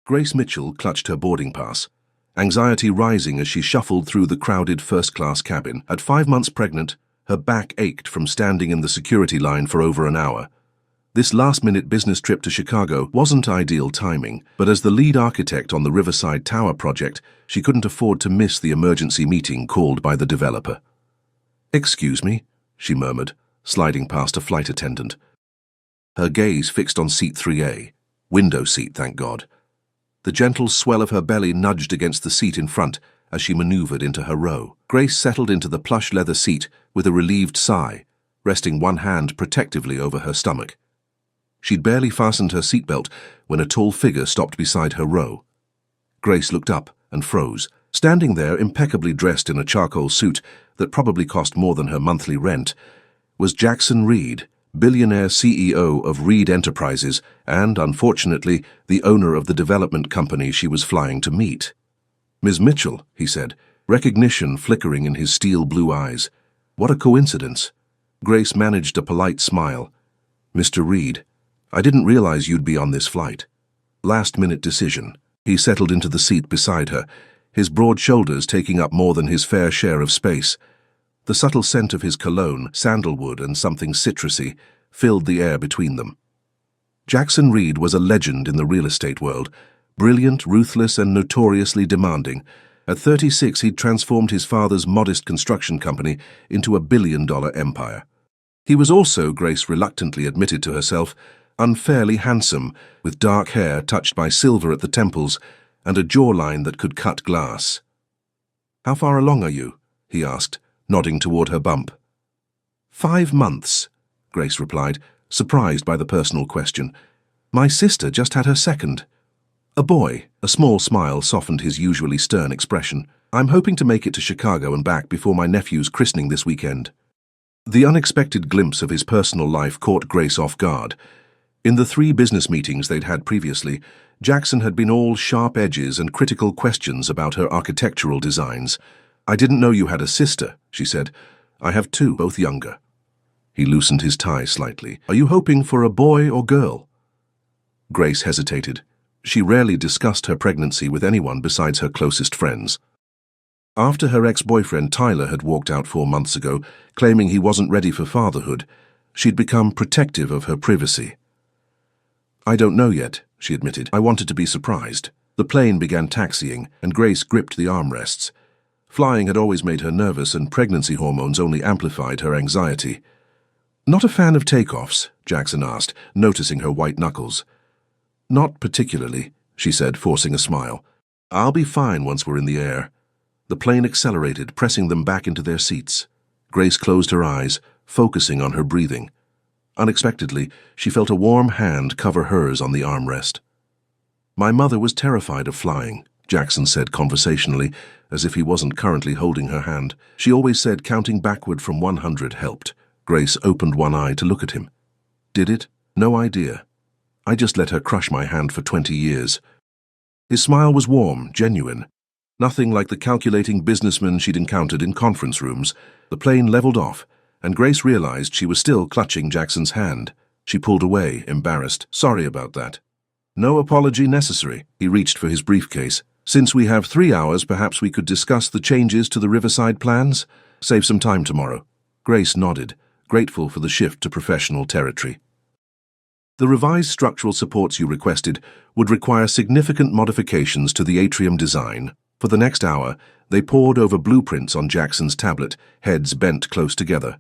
Grace Mitchell clutched her boarding pass, anxiety rising as she shuffled through the crowded first-class cabin. At 5 months pregnant, her back ached from standing in the security line for over an hour. This last-minute business trip to Chicago wasn't ideal timing, but as the lead architect on the Riverside Tower project, she couldn't afford to miss the emergency meeting called by the developer. "Excuse me," she murmured, sliding past a flight attendant. Her gaze fixed on seat 3A, window seat, thank God. The gentle swell of her belly nudged against the seat in front as she maneuvered into her row. Grace settled into the plush leather seat with a relieved sigh, resting one hand protectively over her stomach. She'd barely fastened her seatbelt when a tall figure stopped beside her row. Grace looked up and froze. Standing there, impeccably dressed in a charcoal suit that probably cost more than her monthly rent, was Jackson Reed, billionaire CEO of Reed Enterprises and, unfortunately, the owner of the development company she was flying to meet. "Ms. Mitchell," he said, recognition flickering in his steel blue eyes. "What a coincidence." Grace managed a polite smile. "Mr. Reed, I didn't realize you'd be on this flight." Last-minute decision. He settled into the seat beside her, his broad shoulders taking up more than his fair share of space. The subtle scent of his cologne, sandalwood and something citrusy, filled the air between them. Jackson Reed was a legend in the real estate world, brilliant, ruthless and notoriously demanding. At 36, he'd transformed his father's modest construction company into a billion-dollar empire. He was also, Grace reluctantly admitted to herself, unfairly handsome, with dark hair touched by silver at the temples and a jawline that could cut glass. "How far along are you?" he asked, nodding toward her bump. 5 months, Grace replied, surprised by the personal question. "My sister just had her second." "A boy." A small smile softened his usually stern expression. "I'm hoping to make it to Chicago and back before my nephew's christening this weekend." The unexpected glimpse of his personal life caught Grace off guard. In the 3 business meetings they'd had previously, Jackson had been all sharp edges and critical questions about her architectural designs. "I didn't know you had a sister," she said. "I have 2, both younger." He loosened his tie slightly. "Are you hoping for a boy or girl?" Grace hesitated. She rarely discussed her pregnancy with anyone besides her closest friends. After her ex-boyfriend Tyler had walked out 4 months ago, claiming he wasn't ready for fatherhood, she'd become protective of her privacy. "I don't know yet," she admitted. "I wanted to be surprised." The plane began taxiing, and Grace gripped the armrests. Flying had always made her nervous, and pregnancy hormones only amplified her anxiety. "Not a fan of takeoffs?" Jackson asked, noticing her white knuckles. "Not particularly," she said, forcing a smile. "I'll be fine once we're in the air." The plane accelerated, pressing them back into their seats. Grace closed her eyes, focusing on her breathing. Unexpectedly, she felt a warm hand cover hers on the armrest. "My mother was terrified of flying," Jackson said conversationally, as if he wasn't currently holding her hand. "She always said counting backward from 100 helped." Grace opened one eye to look at him. "Did it? No idea. I just let her crush my hand for 20 years. His smile was warm, genuine. Nothing like the calculating businessman she'd encountered in conference rooms. The plane leveled off, and Grace realized she was still clutching Jackson's hand. She pulled away, embarrassed. "Sorry about that." "No apology necessary." He reached for his briefcase. "Since we have 3 hours, perhaps we could discuss the changes to the Riverside plans? Save some time tomorrow." Grace nodded, grateful for the shift to professional territory. "The revised structural supports you requested would require significant modifications to the atrium design." For the next hour, they pored over blueprints on Jackson's tablet, heads bent close together.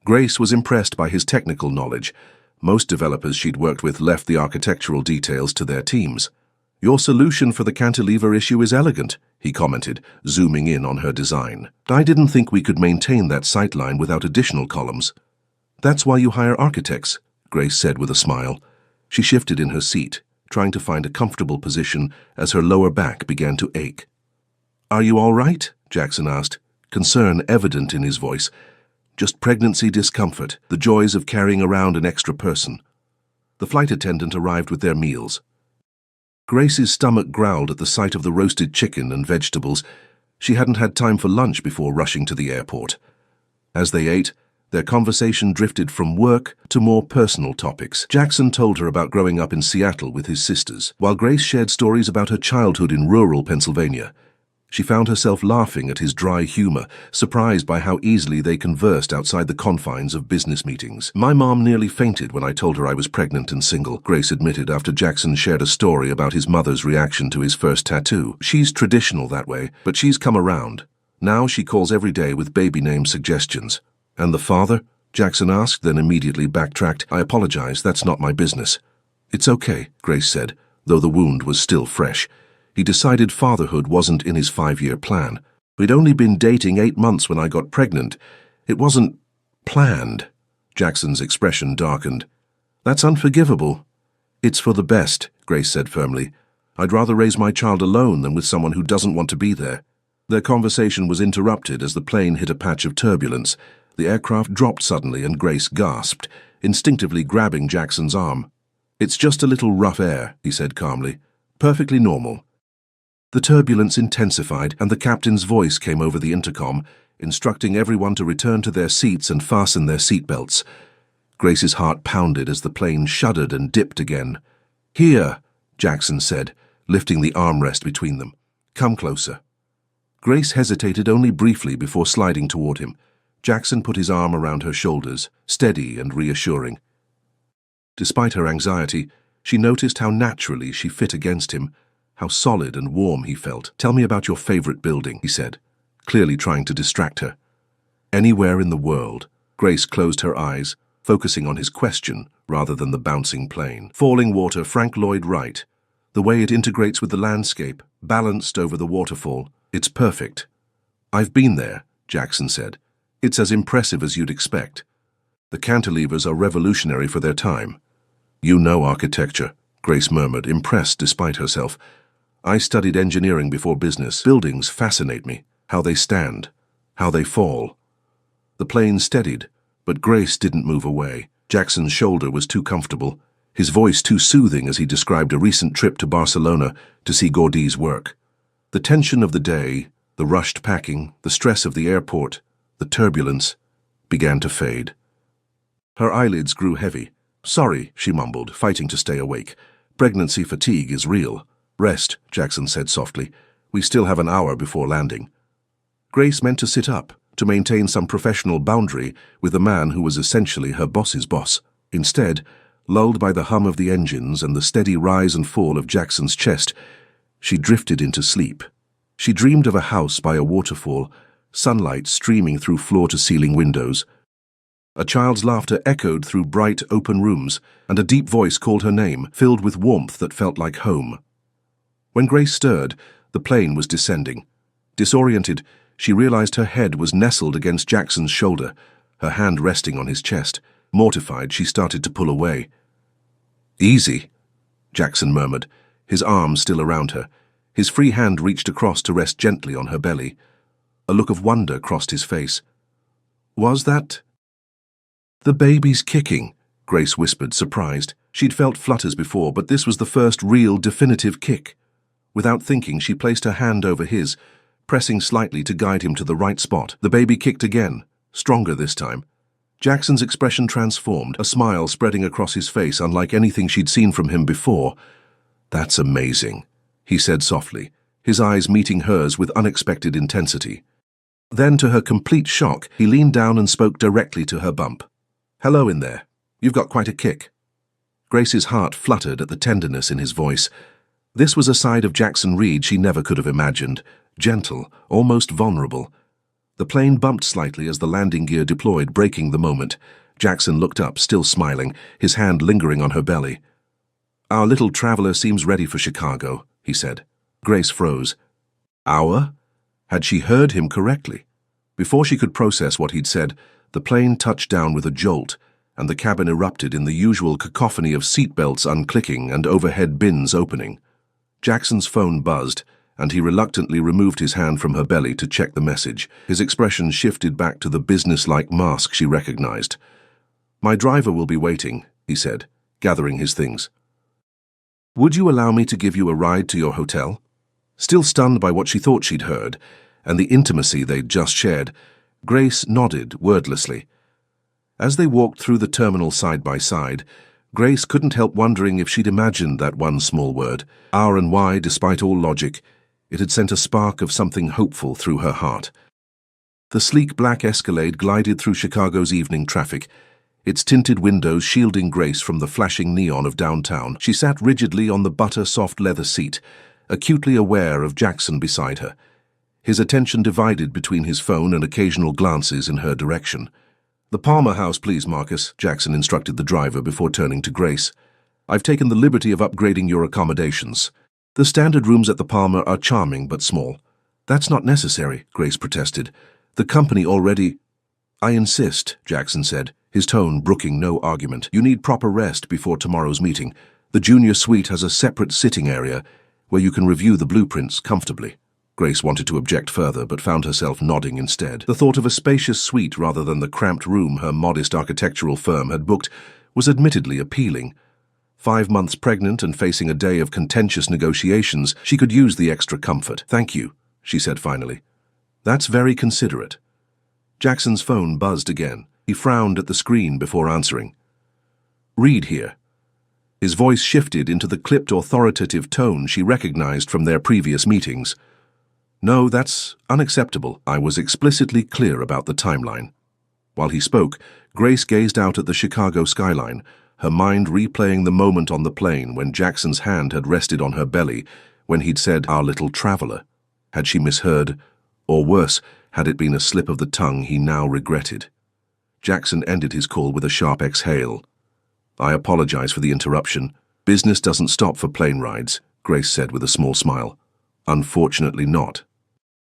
Grace was impressed by his technical knowledge. Most developers she'd worked with left the architectural details to their teams. "Your solution for the cantilever issue is elegant," he commented, zooming in on her design. "I didn't think we could maintain that sightline without additional columns." "That's why you hire architects," Grace said with a smile. She shifted in her seat, trying to find a comfortable position as her lower back began to ache. "Are you all right?" Jackson asked, concern evident in his voice. "Just pregnancy discomfort, the joys of carrying around an extra person." The flight attendant arrived with their meals. Grace's stomach growled at the sight of the roasted chicken and vegetables. She hadn't had time for lunch before rushing to the airport. As they ate, Their conversation drifted from work to more personal topics. Jackson told her about growing up in Seattle with his sisters, while Grace shared stories about her childhood in rural Pennsylvania. She found herself laughing at his dry humor, surprised by how easily they conversed outside the confines of business meetings. "My mom nearly fainted when I told her I was pregnant and single," Grace admitted after Jackson shared a story about his mother's reaction to his first tattoo. "She's traditional that way, but she's come around. Now she calls every day with baby name suggestions." "And the father?" Jackson asked, then immediately backtracked. "I apologize, that's not my business." "It's okay," Grace said, though the wound was still fresh. He decided fatherhood wasn't in his 5-year plan. "We'd only been dating 8 months when I got pregnant. It wasn't planned." Jackson's expression darkened. "That's unforgivable." "It's for the best," Grace said firmly. "I'd rather raise my child alone than with someone who doesn't want to be there." Their conversation was interrupted as the plane hit a patch of turbulence. The aircraft dropped suddenly and Grace gasped, instinctively grabbing Jackson's arm. "It's just a little rough air," he said calmly. "Perfectly normal." The turbulence intensified, and the captain's voice came over the intercom, instructing everyone to return to their seats and fasten their seatbelts. Grace's heart pounded as the plane shuddered and dipped again. "Here," Jackson said, lifting the armrest between them. "Come closer." Grace hesitated only briefly before sliding toward him. Jackson put his arm around her shoulders, steady and reassuring. Despite her anxiety, she noticed how naturally she fit against him, how solid and warm he felt. "Tell me about your favorite building," he said, clearly trying to distract her. "Anywhere in the world." Grace closed her eyes, focusing on his question rather than the bouncing plane. "Falling water, Frank Lloyd Wright. The way it integrates with the landscape, balanced over the waterfall. It's perfect." "I've been there," Jackson said. "It's as impressive as you'd expect. The cantilevers are revolutionary for their time." "You know architecture," Grace murmured, impressed despite herself. "I studied engineering before business. Buildings fascinate me. How they stand, how they fall." The plane steadied, but Grace didn't move away. Jackson's shoulder was too comfortable, his voice too soothing as he described a recent trip to Barcelona to see Gaudí's work. The tension of the day, the rushed packing, the stress of the airport, the turbulence, began to fade. Her eyelids grew heavy. "Sorry," she mumbled, fighting to stay awake. "Pregnancy fatigue is real." "Rest," Jackson said softly. "We still have an hour before landing." Grace meant to sit up, to maintain some professional boundary with a man who was essentially her boss's boss. Instead, lulled by the hum of the engines and the steady rise and fall of Jackson's chest, she drifted into sleep. She dreamed of a house by a waterfall, sunlight streaming through floor-to-ceiling windows. A child's laughter echoed through bright, open rooms, and a deep voice called her name, filled with warmth that felt like home. When Grace stirred, the plane was descending. Disoriented, she realized her head was nestled against Jackson's shoulder, her hand resting on his chest. Mortified, she started to pull away. "Easy," Jackson murmured, his arm still around her. His free hand reached across to rest gently on her belly. A look of wonder crossed his face. "Was that—" "The baby's kicking," Grace whispered, surprised. She'd felt flutters before, but this was the first real, definitive kick. Without thinking, she placed her hand over his, pressing slightly to guide him to the right spot. The baby kicked again, stronger this time. Jackson's expression transformed, a smile spreading across his face unlike anything she'd seen from him before. "That's amazing," he said softly, his eyes meeting hers with unexpected intensity. Then, to her complete shock, he leaned down and spoke directly to her bump. "Hello in there. You've got quite a kick." Grace's heart fluttered at the tenderness in his voice. This was a side of Jackson Reed she never could have imagined, gentle, almost vulnerable. The plane bumped slightly as the landing gear deployed, breaking the moment. Jackson looked up, still smiling, his hand lingering on her belly. "Our little traveler seems ready for Chicago," he said. Grace froze. "Our?" Had she heard him correctly? Before she could process what he'd said, the plane touched down with a jolt, and the cabin erupted in the usual cacophony of seatbelts unclicking and overhead bins opening. Jackson's phone buzzed, and he reluctantly removed his hand from her belly to check the message. His expression shifted back to the business-like mask she recognized. "My driver will be waiting," he said, gathering his things. "Would you allow me to give you a ride to your hotel?" Still stunned by what she thought she'd heard, and the intimacy they'd just shared, Grace nodded wordlessly. As they walked through the terminal side by side, Grace couldn't help wondering if she'd imagined that one small word, R and Y, despite all logic. It had sent a spark of something hopeful through her heart. The sleek black Escalade glided through Chicago's evening traffic, its tinted windows shielding Grace from the flashing neon of downtown. She sat rigidly on the butter-soft leather seat, acutely aware of Jackson beside her, his attention divided between his phone and occasional glances in her direction. "The Palmer House, please, Marcus," Jackson instructed the driver before turning to Grace. "I've taken the liberty of upgrading your accommodations. The standard rooms at the Palmer are charming but small." "That's not necessary," Grace protested. "The company already—" "I insist," Jackson said, his tone brooking no argument. "You need proper rest before tomorrow's meeting. The junior suite has a separate sitting area where you can review the blueprints comfortably." Grace wanted to object further, but found herself nodding instead. The thought of a spacious suite rather than the cramped room her modest architectural firm had booked was admittedly appealing. 5 months pregnant and facing a day of contentious negotiations, she could use the extra comfort. "Thank you," she said finally. "That's very considerate." Jackson's phone buzzed again. He frowned at the screen before answering. "Read here." His voice shifted into the clipped authoritative tone she recognized from their previous meetings. "No, that's unacceptable. I was explicitly clear about the timeline." While he spoke, Grace gazed out at the Chicago skyline, her mind replaying the moment on the plane when Jackson's hand had rested on her belly, when he'd said, "our little traveler." Had she misheard? Or worse, had it been a slip of the tongue he now regretted? Jackson ended his call with a sharp exhale. "I apologize for the interruption. Business doesn't stop for plane rides," Grace said with a small smile. "Unfortunately not."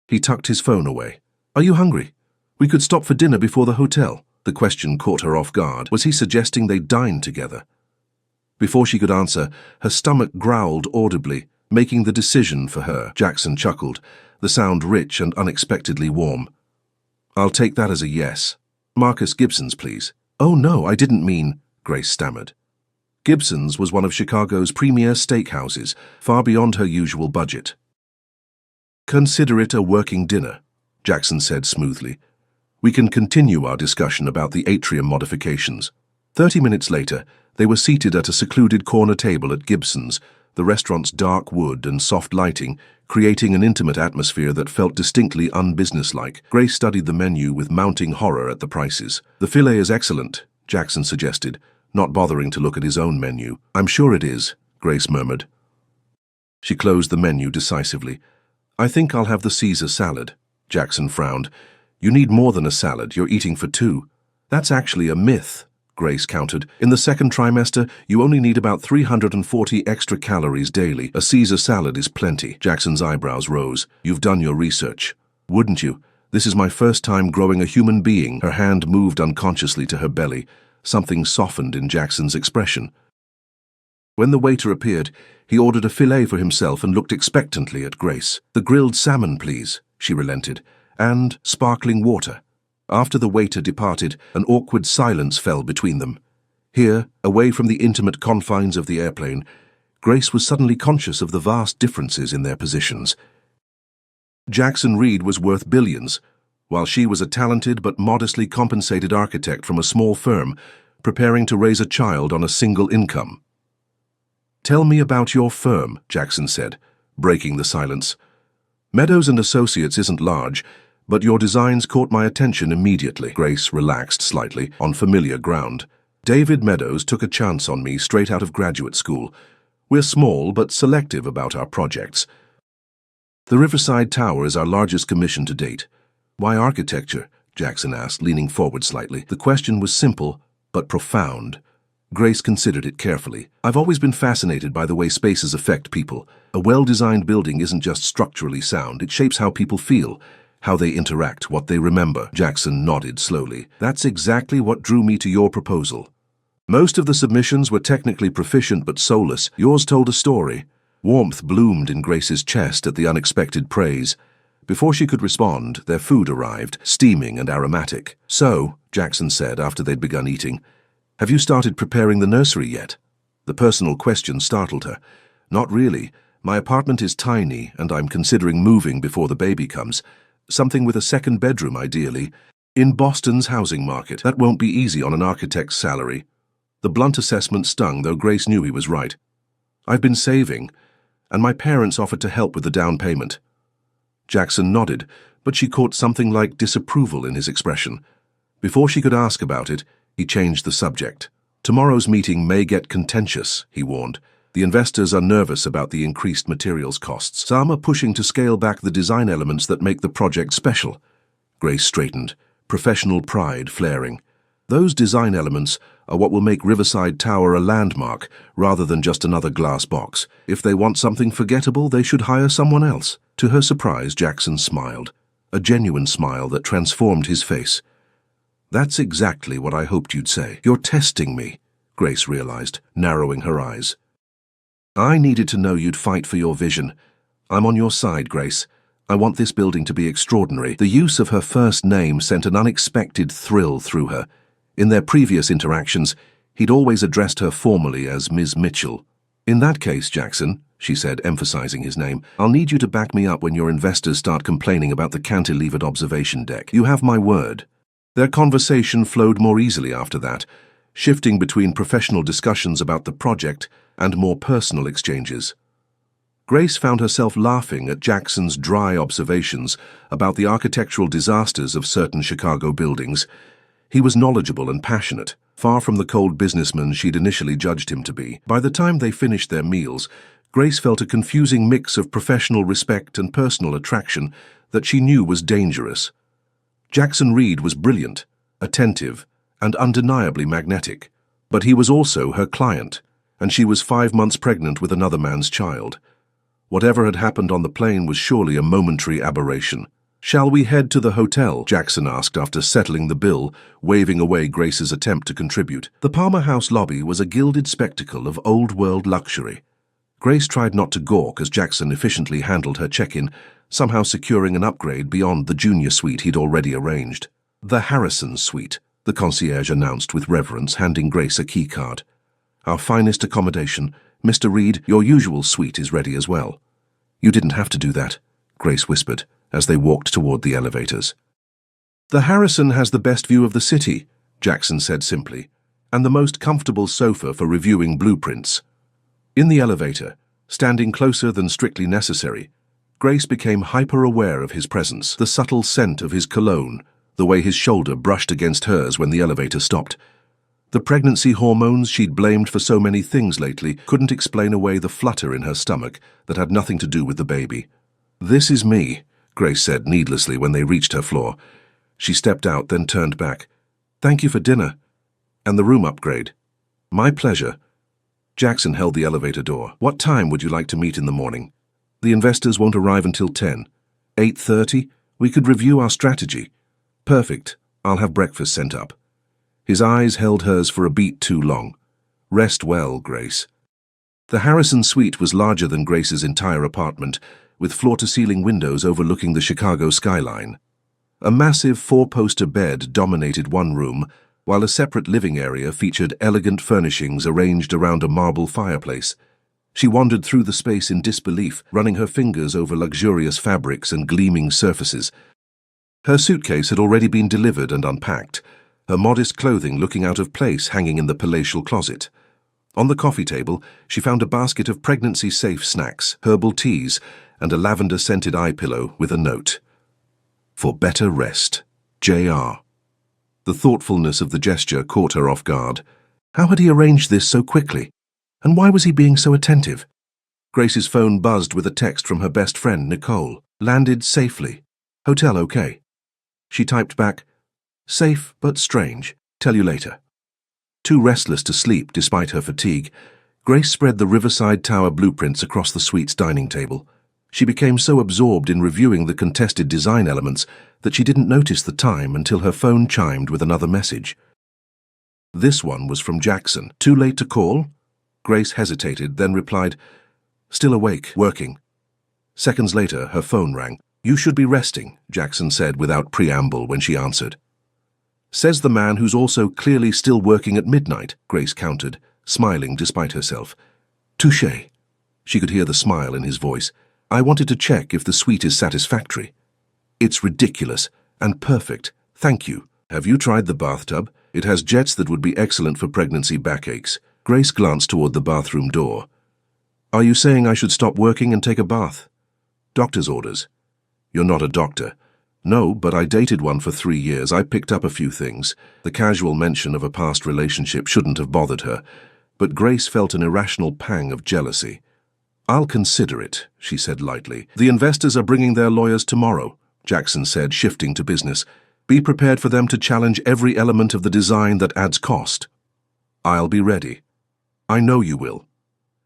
He tucked his phone away. "Are you hungry? We could stop for dinner before the hotel." The question caught her off guard. Was he suggesting they dine together? Before she could answer, her stomach growled audibly, making the decision for her. Jackson chuckled, the sound rich and unexpectedly warm. "I'll take that as a yes. Marcus Gibson's, please." "Oh no, I didn't mean," Grace stammered. Gibson's was one of Chicago's premier steakhouses, far beyond her usual budget. "Consider it a working dinner," Jackson said smoothly. "We can continue our discussion about the atrium modifications." 30 minutes later, they were seated at a secluded corner table at Gibson's, the restaurant's dark wood and soft lighting creating an intimate atmosphere that felt distinctly unbusinesslike. Grace studied the menu with mounting horror at the prices. "The filet is excellent," Jackson suggested, not bothering to look at his own menu. "I'm sure it is," Grace murmured. She closed the menu decisively. "I think I'll have the Caesar salad." Jackson frowned. "You need more than a salad. You're eating for 2. "That's actually a myth," Grace countered. "In the second trimester, you only need about 340 extra calories daily. A Caesar salad is plenty." Jackson's eyebrows rose. "You've done your research. Wouldn't you? This is my first time growing a human being." Her hand moved unconsciously to her belly. Something softened in Jackson's expression. When the waiter appeared, he ordered a filet for himself and looked expectantly at Grace. "The grilled salmon, please," she relented, "and sparkling water." After the waiter departed, an awkward silence fell between them. Here, away from the intimate confines of the airplane, Grace was suddenly conscious of the vast differences in their positions. Jackson Reed was worth billions, while she was a talented but modestly compensated architect from a small firm, preparing to raise a child on a single income. "Tell me about your firm," Jackson said, breaking the silence. "Meadows and Associates isn't large, but your designs caught my attention immediately." Grace relaxed slightly, on familiar ground. "David Meadows took a chance on me straight out of graduate school. We're small but selective about our projects. The Riverside Tower is our largest commission to date." "Why architecture?" Jackson asked, leaning forward slightly. The question was simple, but profound. Grace considered it carefully. "I've always been fascinated by the way spaces affect people. A well-designed building isn't just structurally sound, it shapes how people feel, how they interact, what they remember." Jackson nodded slowly. "That's exactly what drew me to your proposal. Most of the submissions were technically proficient but soulless. Yours told a story." Warmth bloomed in Grace's chest at the unexpected praise. Before she could respond, their food arrived, steaming and aromatic. "So," Jackson said after they'd begun eating, "have you started preparing the nursery yet?" The personal question startled her. "Not really. My apartment is tiny, and I'm considering moving before the baby comes. Something with a second bedroom, ideally." In Boston's housing market, that won't be easy on an architect's salary. The blunt assessment stung, though Grace knew he was right. I've been saving, and my parents offered to help with the down payment. Jackson nodded, but she caught something like disapproval in his expression. Before she could ask about it, he changed the subject. Tomorrow's meeting may get contentious, he warned. The investors are nervous about the increased materials costs. Some are pushing to scale back the design elements that make the project special. Grace straightened, professional pride flaring. Those design elements are what will make Riverside Tower a landmark rather than just another glass box. If they want something forgettable, they should hire someone else. To her surprise, Jackson smiled, a genuine smile that transformed his face. That's exactly what I hoped you'd say. You're testing me, Grace realized, narrowing her eyes. I needed to know you'd fight for your vision. I'm on your side, Grace. I want this building to be extraordinary. The use of her first name sent an unexpected thrill through her. In their previous interactions, he'd always addressed her formally as Ms. Mitchell. In that case, Jackson, she said, emphasizing his name, I'll need you to back me up when your investors start complaining about the cantilevered observation deck. You have my word. Their conversation flowed more easily after that, shifting between professional discussions about the project and more personal exchanges. Grace found herself laughing at Jackson's dry observations about the architectural disasters of certain Chicago buildings. He was knowledgeable and passionate, far from the cold businessman she'd initially judged him to be. By the time they finished their meals, Grace felt a confusing mix of professional respect and personal attraction that she knew was dangerous. Jackson Reed was brilliant, attentive, and undeniably magnetic, but he was also her client, and she was 5 months pregnant with another man's child. Whatever had happened on the plane was surely a momentary aberration. Shall we head to the hotel? Jackson asked after settling the bill, waving away Grace's attempt to contribute. The Palmer House lobby was a gilded spectacle of old-world luxury. Grace tried not to gawk as Jackson efficiently handled her check-in, somehow securing an upgrade beyond the junior suite he'd already arranged. The Harrison suite, the concierge announced with reverence, handing Grace a keycard. Our finest accommodation. Mr. Reed, your usual suite is ready as well. You didn't have to do that, Grace whispered, as they walked toward the elevators. The Harrison has the best view of the city, Jackson said simply, and the most comfortable sofa for reviewing blueprints. In the elevator, standing closer than strictly necessary, Grace became hyper-aware of his presence, the subtle scent of his cologne, the way his shoulder brushed against hers when the elevator stopped. The pregnancy hormones she'd blamed for so many things lately couldn't explain away the flutter in her stomach that had nothing to do with the baby. This is me, Grace said needlessly when they reached her floor. She stepped out, then turned back. Thank you for dinner. And the room upgrade. My pleasure. Jackson held the elevator door. What time would you like to meet in the morning? The investors won't arrive until 10. 8:30? We could review our strategy. Perfect. I'll have breakfast sent up. His eyes held hers for a beat too long. Rest well, Grace. The Harrison suite was larger than Grace's entire apartment, with floor-to-ceiling windows overlooking the Chicago skyline. A massive 4-poster bed dominated one room, while a separate living area featured elegant furnishings arranged around a marble fireplace. She wandered through the space in disbelief, running her fingers over luxurious fabrics and gleaming surfaces. Her suitcase had already been delivered and unpacked, her modest clothing looking out of place hanging in the palatial closet. On the coffee table, she found a basket of pregnancy-safe snacks, herbal teas, and a lavender-scented eye pillow with a note. For better rest, J.R. The thoughtfulness of the gesture caught her off guard. How had he arranged this so quickly? And why was he being so attentive? Grace's phone buzzed with a text from her best friend, Nicole. Landed safely. Hotel okay. She typed back, safe but strange. Tell you later. Too restless to sleep despite her fatigue, Grace spread the Riverside Tower blueprints across the suite's dining table. She became so absorbed in reviewing the contested design elements that she didn't notice the time until her phone chimed with another message. This one was from Jackson. Too late to call? Grace hesitated, then replied, still awake, working. Seconds later, her phone rang. You should be resting, Jackson said without preamble when she answered. Says the man who's also clearly still working at midnight, Grace countered, smiling despite herself. Touché. She could hear the smile in his voice. I wanted to check if the suite is satisfactory. It's ridiculous and perfect, Thank you. Have you tried the bathtub? It has jets that would be excellent for pregnancy backaches. Grace glanced toward the bathroom door. Are you saying I should stop working and take a bath? Doctor's orders. You're not a doctor. No, but I dated one for 3 years. I picked up a few things. The casual mention of a past relationship shouldn't have bothered her, but Grace felt an irrational pang of jealousy. I'll consider it, she said lightly. The investors are bringing their lawyers tomorrow, Jackson said, shifting to business. Be prepared for them to challenge every element of the design that adds cost. I'll be ready. I know you will.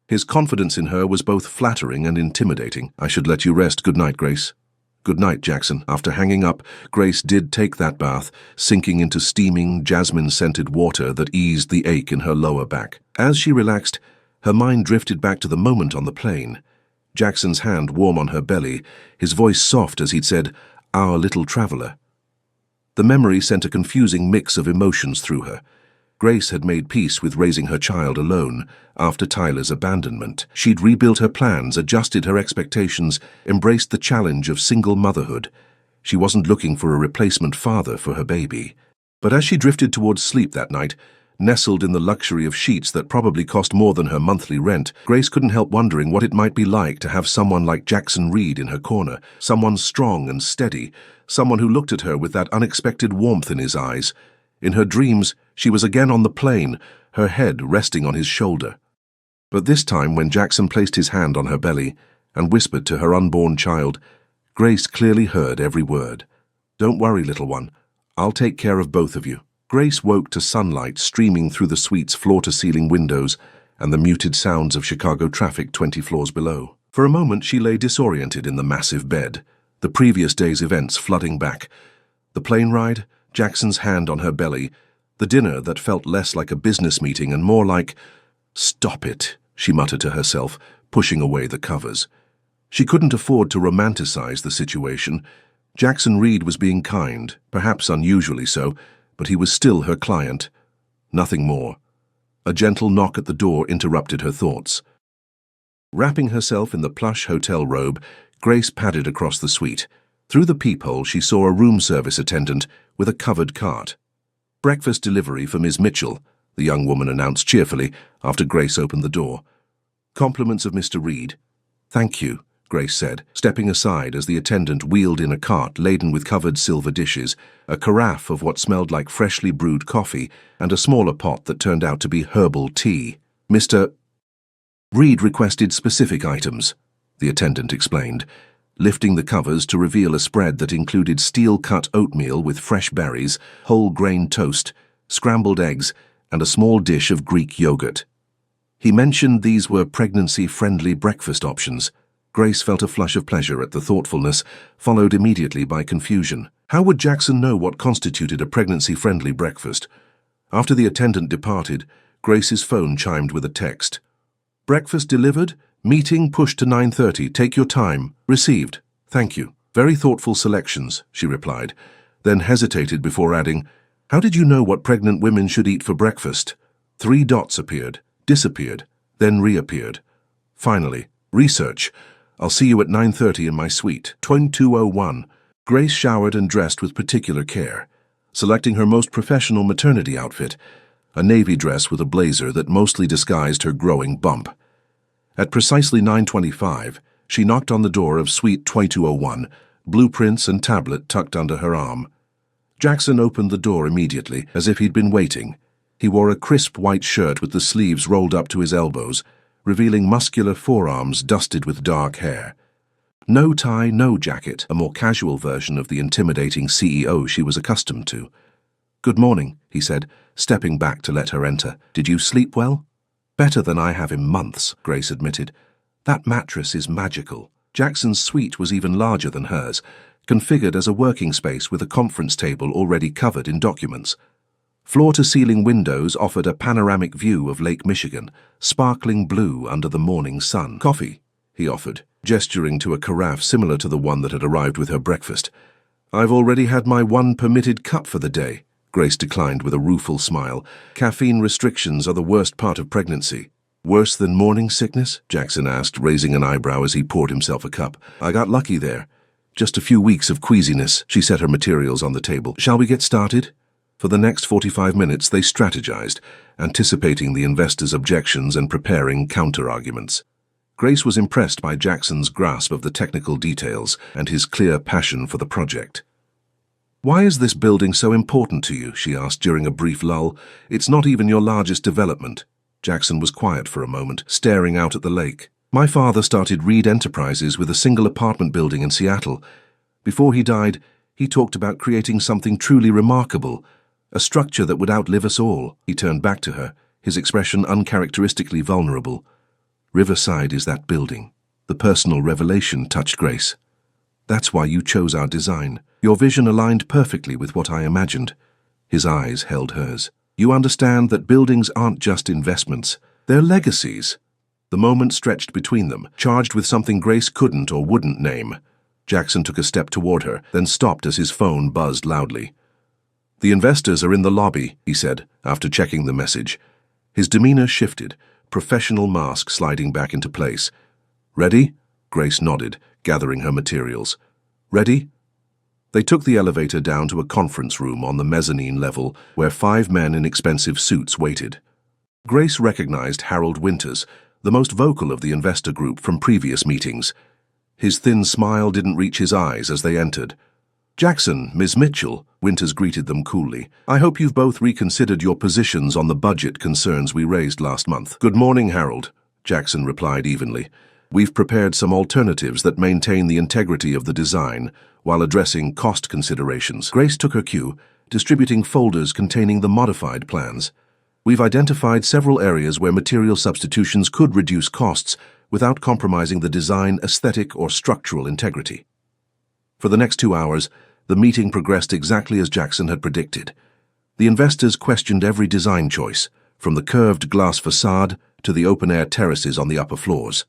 His confidence in her was both flattering and intimidating. I should let you rest. Good night, Grace. Good night, Jackson. After hanging up, Grace did take that bath, sinking into steaming, jasmine-scented water that eased the ache in her lower back. As she relaxed, her mind drifted back to the moment on the plane. Jackson's hand warm on her belly, his voice soft as he'd said, "Our little traveler." The memory sent a confusing mix of emotions through her. Grace had made peace with raising her child alone after Tyler's abandonment. She'd rebuilt her plans, adjusted her expectations, embraced the challenge of single motherhood. She wasn't looking for a replacement father for her baby. But as she drifted towards sleep that night, nestled in the luxury of sheets that probably cost more than her monthly rent, Grace couldn't help wondering what it might be like to have someone like Jackson Reed in her corner, someone strong and steady, someone who looked at her with that unexpected warmth in his eyes. In her dreams, she was again on the plane, her head resting on his shoulder. But this time, when Jackson placed his hand on her belly and whispered to her unborn child, Grace clearly heard every word. "Don't worry, little one. I'll take care of both of you." Grace woke to sunlight streaming through the suite's floor-to-ceiling windows and the muted sounds of Chicago traffic 20 floors below. For a moment, she lay disoriented in the massive bed, the previous day's events flooding back. The plane ride, Jackson's hand on her belly, the dinner that felt less like a business meeting and more like, "Stop it," she muttered to herself, pushing away the covers. She couldn't afford to romanticize the situation. Jackson Reed was being kind, perhaps unusually so, but he was still her client. Nothing more. A gentle knock at the door interrupted her thoughts. Wrapping herself in the plush hotel robe, Grace padded across the suite. Through the peephole, she saw a room service attendant with a covered cart. "Breakfast delivery for Ms. Mitchell," the young woman announced cheerfully after Grace opened the door. "Compliments of Mr. Reed." "Thank you," Grace said, stepping aside as the attendant wheeled in a cart laden with covered silver dishes, a carafe of what smelled like freshly brewed coffee, and a smaller pot that turned out to be herbal tea. "Mr. Reed requested specific items," the attendant explained, lifting the covers to reveal a spread that included steel-cut oatmeal with fresh berries, whole-grain toast, scrambled eggs, and a small dish of Greek yogurt. He mentioned these were pregnancy-friendly breakfast options. Grace felt a flush of pleasure at the thoughtfulness, followed immediately by confusion. How would Jackson know what constituted a pregnancy-friendly breakfast? After the attendant departed, Grace's phone chimed with a text. "Breakfast delivered. Meeting pushed to 9:30. Take your time. Received. Thank you." "Very thoughtful selections," she replied, then hesitated before adding, "How did you know what pregnant women should eat for breakfast?" 3 dots appeared, disappeared, then reappeared. Finally, "Research. I'll see you at 9:30 in my suite, 2201. Grace showered and dressed with particular care, selecting her most professional maternity outfit, a navy dress with a blazer that mostly disguised her growing bump. At precisely 9:25, she knocked on the door of Suite 2201, blueprints and tablet tucked under her arm. Jackson opened the door immediately, as if he'd been waiting. He wore a crisp white shirt with the sleeves rolled up to his elbows, revealing muscular forearms dusted with dark hair. No tie, no jacket, a more casual version of the intimidating CEO she was accustomed to. "Good morning," he said, stepping back to let her enter. "Did you sleep well?" "Better than I have in months," Grace admitted. "That mattress is magical." Jackson's suite was even larger than hers, configured as a working space with a conference table already covered in documents. Floor-to-ceiling windows offered a panoramic view of Lake Michigan, sparkling blue under the morning sun. "Coffee," he offered, gesturing to a carafe similar to the one that had arrived with her breakfast. "I've already had my one permitted cup for the day," Grace declined with a rueful smile. "Caffeine restrictions are the worst part of pregnancy." "Worse than morning sickness?" Jackson asked, raising an eyebrow as he poured himself a cup. "I got lucky there. Just a few weeks of queasiness. She set her materials on the table. Shall we get started? For the next 45 minutes, they strategized, anticipating the investors' objections and preparing counter-arguments. Grace was impressed by Jackson's grasp of the technical details and his clear passion for the project. "Why is this building so important to you?" she asked during a brief lull. "It's not even your largest development." Jackson was quiet for a moment, staring out at the lake. "My father started Reed Enterprises with a single apartment building in Seattle. Before he died, he talked about creating something truly remarkable, a structure that would outlive us all." He turned back to her, his expression uncharacteristically vulnerable. "Riverside is that building." The personal revelation touched Grace. "That's why you chose our design. Your vision aligned perfectly with what I imagined." His eyes held hers. "You understand that buildings aren't just investments, they're legacies." The moment stretched between them, charged with something Grace couldn't or wouldn't name. Jackson took a step toward her, then stopped as his phone buzzed loudly. "The investors are in the lobby," he said, after checking the message. His demeanor shifted, professional mask sliding back into place. "Ready?" Grace nodded, gathering her materials. "Ready?" They took the elevator down to a conference room on the mezzanine level where 5 men in expensive suits waited. Grace recognized Harold Winters, the most vocal of the investor group from previous meetings. His thin smile didn't reach his eyes as they entered. "Jackson, Ms. Mitchell," Winters greeted them coolly. "I hope you've both reconsidered your positions on the budget concerns we raised last month." "Good morning, Harold," Jackson replied evenly. "We've prepared some alternatives that maintain the integrity of the design while addressing cost considerations." Grace took her cue, distributing folders containing the modified plans. "We've identified several areas where material substitutions could reduce costs without compromising the design, aesthetic, or structural integrity." For the next 2 hours, the meeting progressed exactly as Jackson had predicted. The investors questioned every design choice, from the curved glass facade to the open-air terraces on the upper floors.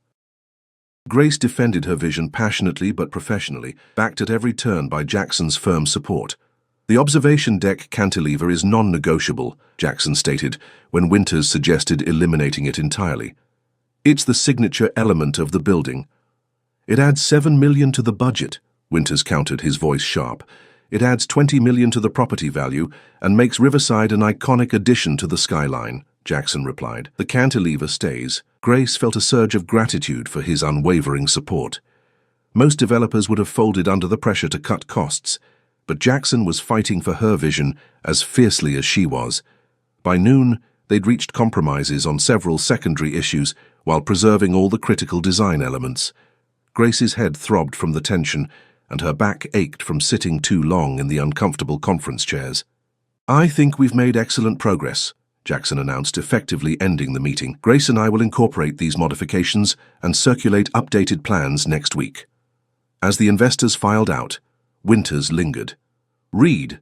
Grace defended her vision passionately but professionally, backed at every turn by Jackson's firm support. "The observation deck cantilever is non-negotiable," Jackson stated, when Winters suggested eliminating it entirely. "It's the signature element of the building." "It adds $7 million to the budget," Winters countered, his voice sharp. "It adds $20 million to the property value and makes Riverside an iconic addition to the skyline," Jackson replied. "The cantilever stays." Grace felt a surge of gratitude for his unwavering support. Most developers would have folded under the pressure to cut costs, but Jackson was fighting for her vision as fiercely as she was. By noon, they'd reached compromises on several secondary issues while preserving all the critical design elements. Grace's head throbbed from the tension, and her back ached from sitting too long in the uncomfortable conference chairs. "I think we've made excellent progress," Jackson announced, effectively ending the meeting. "Grace and I will incorporate these modifications and circulate updated plans next week." As the investors filed out, Winters lingered. "Read.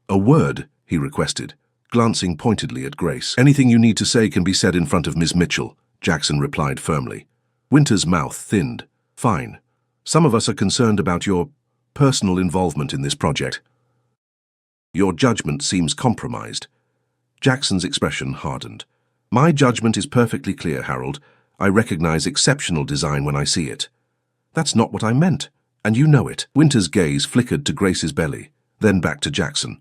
A word," he requested, glancing pointedly at Grace. "Anything you need to say can be said in front of Ms. Mitchell," Jackson replied firmly. Winters' mouth thinned. "Fine. Some of us are concerned about your personal involvement in this project. Your judgment seems compromised." Jackson's expression hardened. "My judgment is perfectly clear, Harold. I recognize exceptional design when I see it." "That's not what I meant, and you know it." Winters' gaze flickered to Grace's belly, then back to Jackson.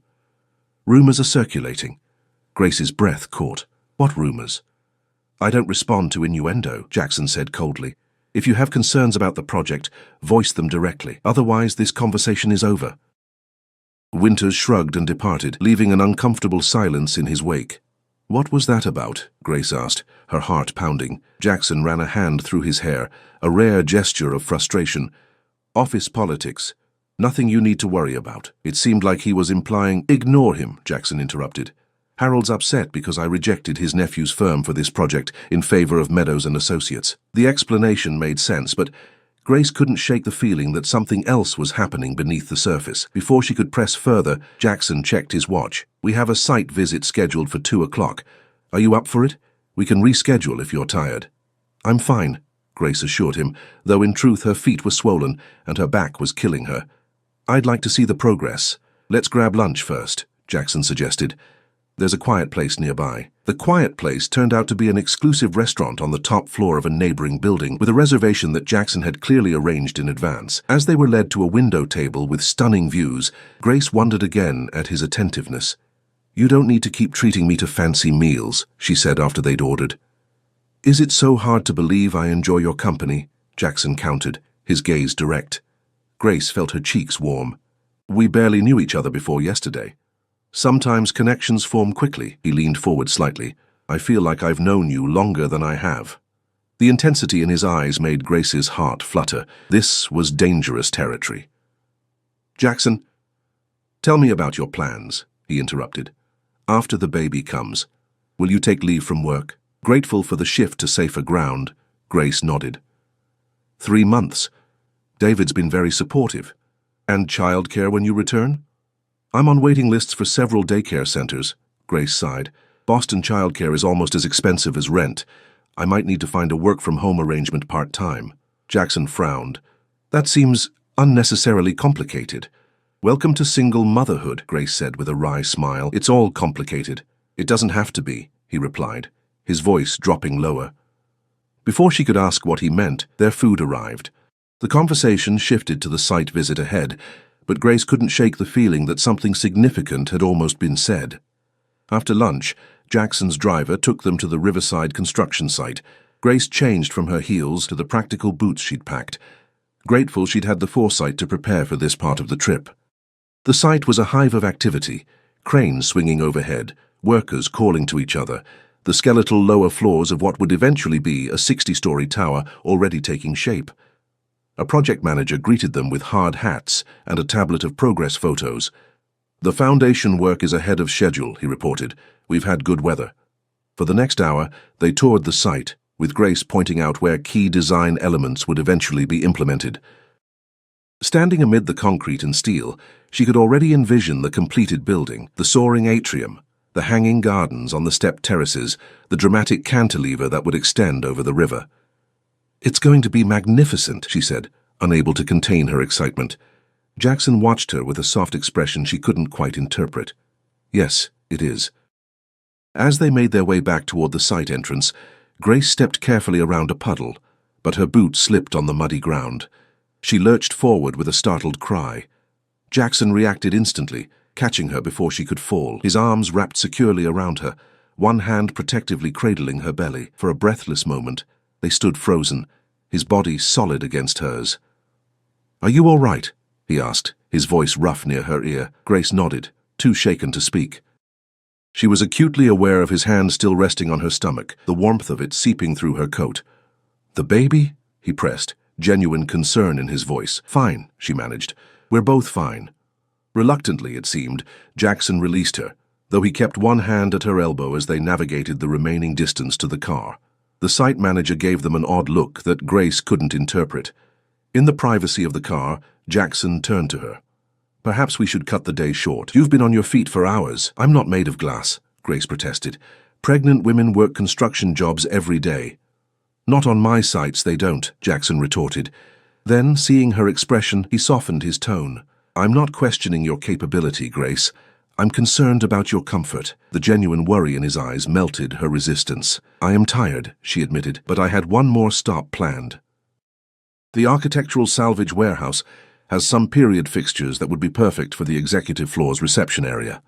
"Rumors are circulating." Grace's breath caught. "What rumors?" "I don't respond to innuendo," Jackson said coldly. "If you have concerns about the project, voice them directly. Otherwise, this conversation is over." Winters shrugged and departed, leaving an uncomfortable silence in his wake. "What was that about?" Grace asked, her heart pounding. Jackson ran a hand through his hair, a rare gesture of frustration. "Office politics. Nothing you need to worry about." It seemed like he was implying, "Ignore him," Jackson interrupted. "Harold's upset because I rejected his nephew's firm for this project in favor of Meadows and Associates." The explanation made sense, but Grace couldn't shake the feeling that something else was happening beneath the surface. Before she could press further, Jackson checked his watch. "We have a site visit scheduled for 2 o'clock. Are you up for it? We can reschedule if you're tired." "I'm fine," Grace assured him, though in truth her feet were swollen and her back was killing her. "I'd like to see the progress." "Let's grab lunch first," Jackson suggested. There's a quiet place nearby. The quiet place turned out to be an exclusive restaurant on the top floor of a neighboring building with a reservation that Jackson had clearly arranged in advance. As they were led to a window table with stunning views, Grace wondered again at his attentiveness. "You don't need to keep treating me to fancy meals," she said after they'd ordered. "Is it so hard to believe I enjoy your company?" Jackson countered, his gaze direct. Grace felt her cheeks warm. "We barely knew each other before yesterday." "Sometimes connections form quickly," he leaned forward slightly. "I feel like I've known you longer than I have." The intensity in his eyes made Grace's heart flutter. This was dangerous territory. "Jackson, tell me about your plans," he interrupted. "After the baby comes, will you take leave from work?" Grateful for the shift to safer ground, Grace nodded. 3 months. David's been very supportive. And childcare when you return? I'm on waiting lists for several daycare centers, Grace sighed. Boston childcare is almost as expensive as rent. I might need to find a work-from-home arrangement part-time. Jackson frowned. That seems unnecessarily complicated. Welcome to single motherhood, Grace said with a wry smile. It's all complicated. It doesn't have to be, he replied, his voice dropping lower. Before she could ask what he meant, their food arrived. The conversation shifted to the site visit ahead, but Grace couldn't shake the feeling that something significant had almost been said. After lunch, Jackson's driver took them to the riverside construction site. Grace changed from her heels to the practical boots she'd packed, grateful she'd had the foresight to prepare for this part of the trip. The site was a hive of activity, cranes swinging overhead, workers calling to each other, the skeletal lower floors of what would eventually be a 60-story tower already taking shape. A project manager greeted them with hard hats and a tablet of progress photos. "The foundation work is ahead of schedule," he reported. "We've had good weather." For the next hour, they toured the site, with Grace pointing out where key design elements would eventually be implemented. Standing amid the concrete and steel, she could already envision the completed building, the soaring atrium, the hanging gardens on the stepped terraces, the dramatic cantilever that would extend over the river. "It's going to be magnificent," she said, unable to contain her excitement. Jackson watched her with a soft expression she couldn't quite interpret. "Yes, it is." As they made their way back toward the site entrance, Grace stepped carefully around a puddle, but her boot slipped on the muddy ground. She lurched forward with a startled cry. Jackson reacted instantly, catching her before she could fall, his arms wrapped securely around her, one hand protectively cradling her belly. For a breathless moment, they stood frozen, his body solid against hers. "Are you all right?" he asked, his voice rough near her ear. Grace nodded, too shaken to speak. She was acutely aware of his hand still resting on her stomach, the warmth of it seeping through her coat. "The baby?" he pressed, genuine concern in his voice. "Fine," she managed. "We're both fine." Reluctantly, it seemed, Jackson released her, though he kept one hand at her elbow as they navigated the remaining distance to the car. The site manager gave them an odd look that Grace couldn't interpret. In the privacy of the car, Jackson turned to her. "Perhaps we should cut the day short. You've been on your feet for hours." "I'm not made of glass," Grace protested. "Pregnant women work construction jobs every day." "Not on my sites, they don't," Jackson retorted. Then, seeing her expression, he softened his tone. "I'm not questioning your capability, Grace. I'm concerned about your comfort." The genuine worry in his eyes melted her resistance. "I am tired," she admitted, "but I had one more stop planned. The architectural salvage warehouse has some period fixtures that would be perfect for the executive floor's reception area."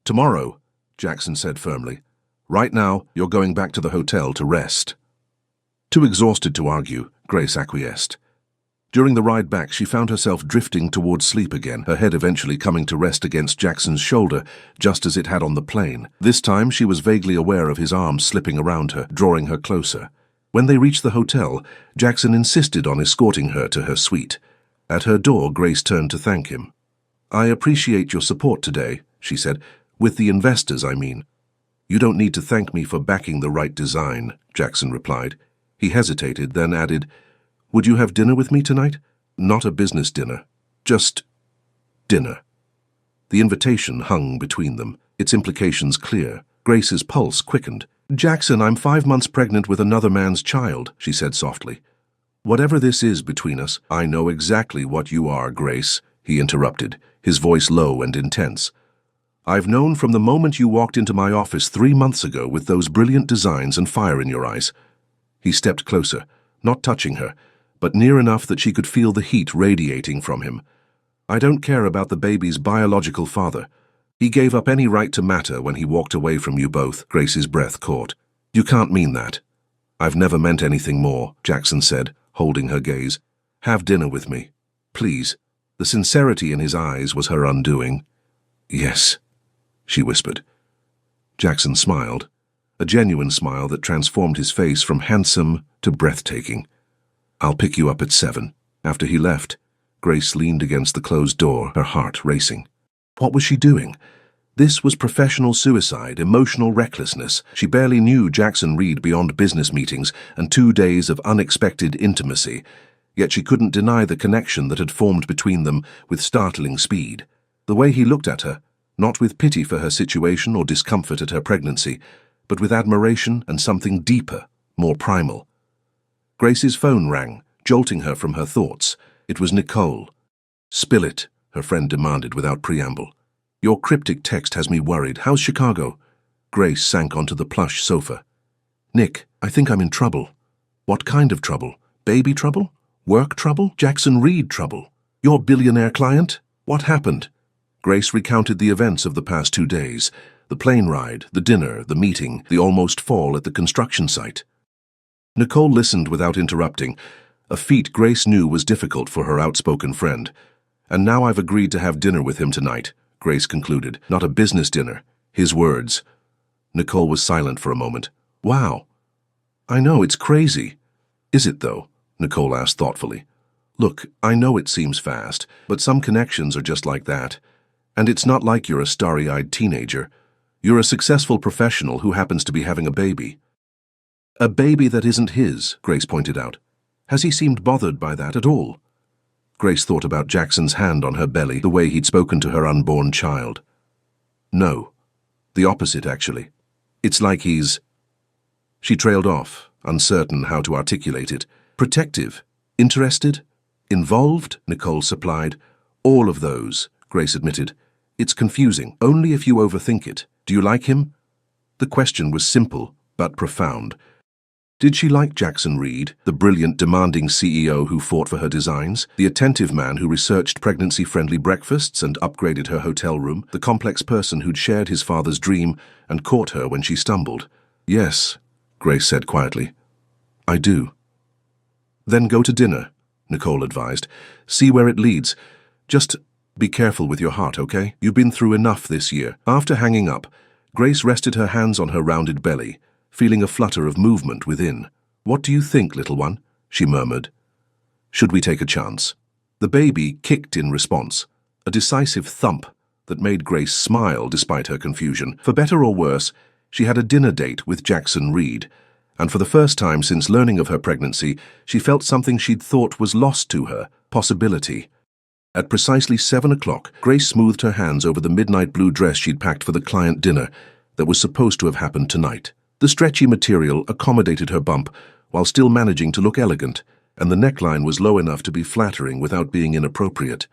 "Tomorrow," Jackson said firmly. "Right now, you're going back to the hotel to rest." Too exhausted to argue, Grace acquiesced. During the ride back, she found herself drifting towards sleep again, her head eventually coming to rest against Jackson's shoulder, just as it had on the plane. This time, she was vaguely aware of his arms slipping around her, drawing her closer. When they reached the hotel, Jackson insisted on escorting her to her suite. At her door, Grace turned to thank him. "I appreciate your support today," she said. "With the investors, I mean." "You don't need to thank me for backing the right design," Jackson replied. He hesitated, then added, "Would you have dinner with me tonight?" "Not a business dinner. Just dinner." The invitation hung between them, its implications clear. Grace's pulse quickened. "Jackson, I'm 5 months pregnant with another man's child," she said softly. "Whatever this is between us, I know exactly what you are, Grace," he interrupted, his voice low and intense. I've known from the moment you walked into my office 3 months ago with those brilliant designs and fire in your eyes." He stepped closer, not touching her, but near enough that she could feel the heat radiating from him. "I don't care about the baby's biological father. He gave up any right to matter when he walked away from you both." Grace's breath caught. "You can't mean that." "I've never meant anything more," Jackson said, holding her gaze. "Have dinner with me, please." The sincerity in his eyes was her undoing. "Yes," she whispered. Jackson smiled, a genuine smile that transformed his face from handsome to breathtaking. "I'll pick you up at 7. After he left, Grace leaned against the closed door, her heart racing. What was she doing? This was professional suicide, emotional recklessness. She barely knew Jackson Reed beyond business meetings and 2 days of unexpected intimacy, yet she couldn't deny the connection that had formed between them with startling speed. The way he looked at her, not with pity for her situation or discomfort at her pregnancy, but with admiration and something deeper, more primal. Grace's phone rang, jolting her from her thoughts. It was Nicole. "Spill it," her friend demanded without preamble. "Your cryptic text has me worried. How's Chicago?" Grace sank onto the plush sofa. "Nick, I think I'm in trouble." "What kind of trouble? Baby trouble? Work trouble? Jackson Reed trouble? Your billionaire client? What happened?" Grace recounted the events of the past 2 days. The plane ride, the dinner, the meeting, the almost fall at the construction site. Nicole listened without interrupting, a feat Grace knew was difficult for her outspoken friend. "And now I've agreed to have dinner with him tonight," Grace concluded. "Not a business dinner. His words." Nicole was silent for a moment. "Wow. I know, it's crazy." "Is it, though?" Nicole asked thoughtfully. "Look, I know it seems fast, but some connections are just like that. And it's not like you're a starry-eyed teenager. You're a successful professional who happens to be having a baby." "A baby that isn't his," Grace pointed out. "Has he seemed bothered by that at all?" Grace thought about Jackson's hand on her belly, the way he'd spoken to her unborn child. "No. The opposite, actually. It's like he's—" She trailed off, uncertain how to articulate it. "Protective? Interested? Involved?" Nicole supplied. "All of those," Grace admitted. "It's confusing, only if you overthink it. Do you like him?" The question was simple, but profound. Did she like Jackson Reed, the brilliant, demanding CEO who fought for her designs, the attentive man who researched pregnancy-friendly breakfasts and upgraded her hotel room, the complex person who'd shared his father's dream and caught her when she stumbled? "Yes," Grace said quietly. "I do." "Then go to dinner," Nicole advised. "See where it leads. Just be careful with your heart, okay? You've been through enough this year." After hanging up, Grace rested her hands on her rounded belly, feeling a flutter of movement within. "What do you think, little one?" she murmured. "Should we take a chance?" The baby kicked in response, a decisive thump that made Grace smile despite her confusion. For better or worse, she had a dinner date with Jackson Reed, and for the first time since learning of her pregnancy, she felt something she'd thought was lost to her, possibility. At precisely 7 o'clock, Grace smoothed her hands over the midnight blue dress she'd packed for the client dinner that was supposed to have happened tonight. The stretchy material accommodated her bump while still managing to look elegant, and the neckline was low enough to be flattering without being inappropriate.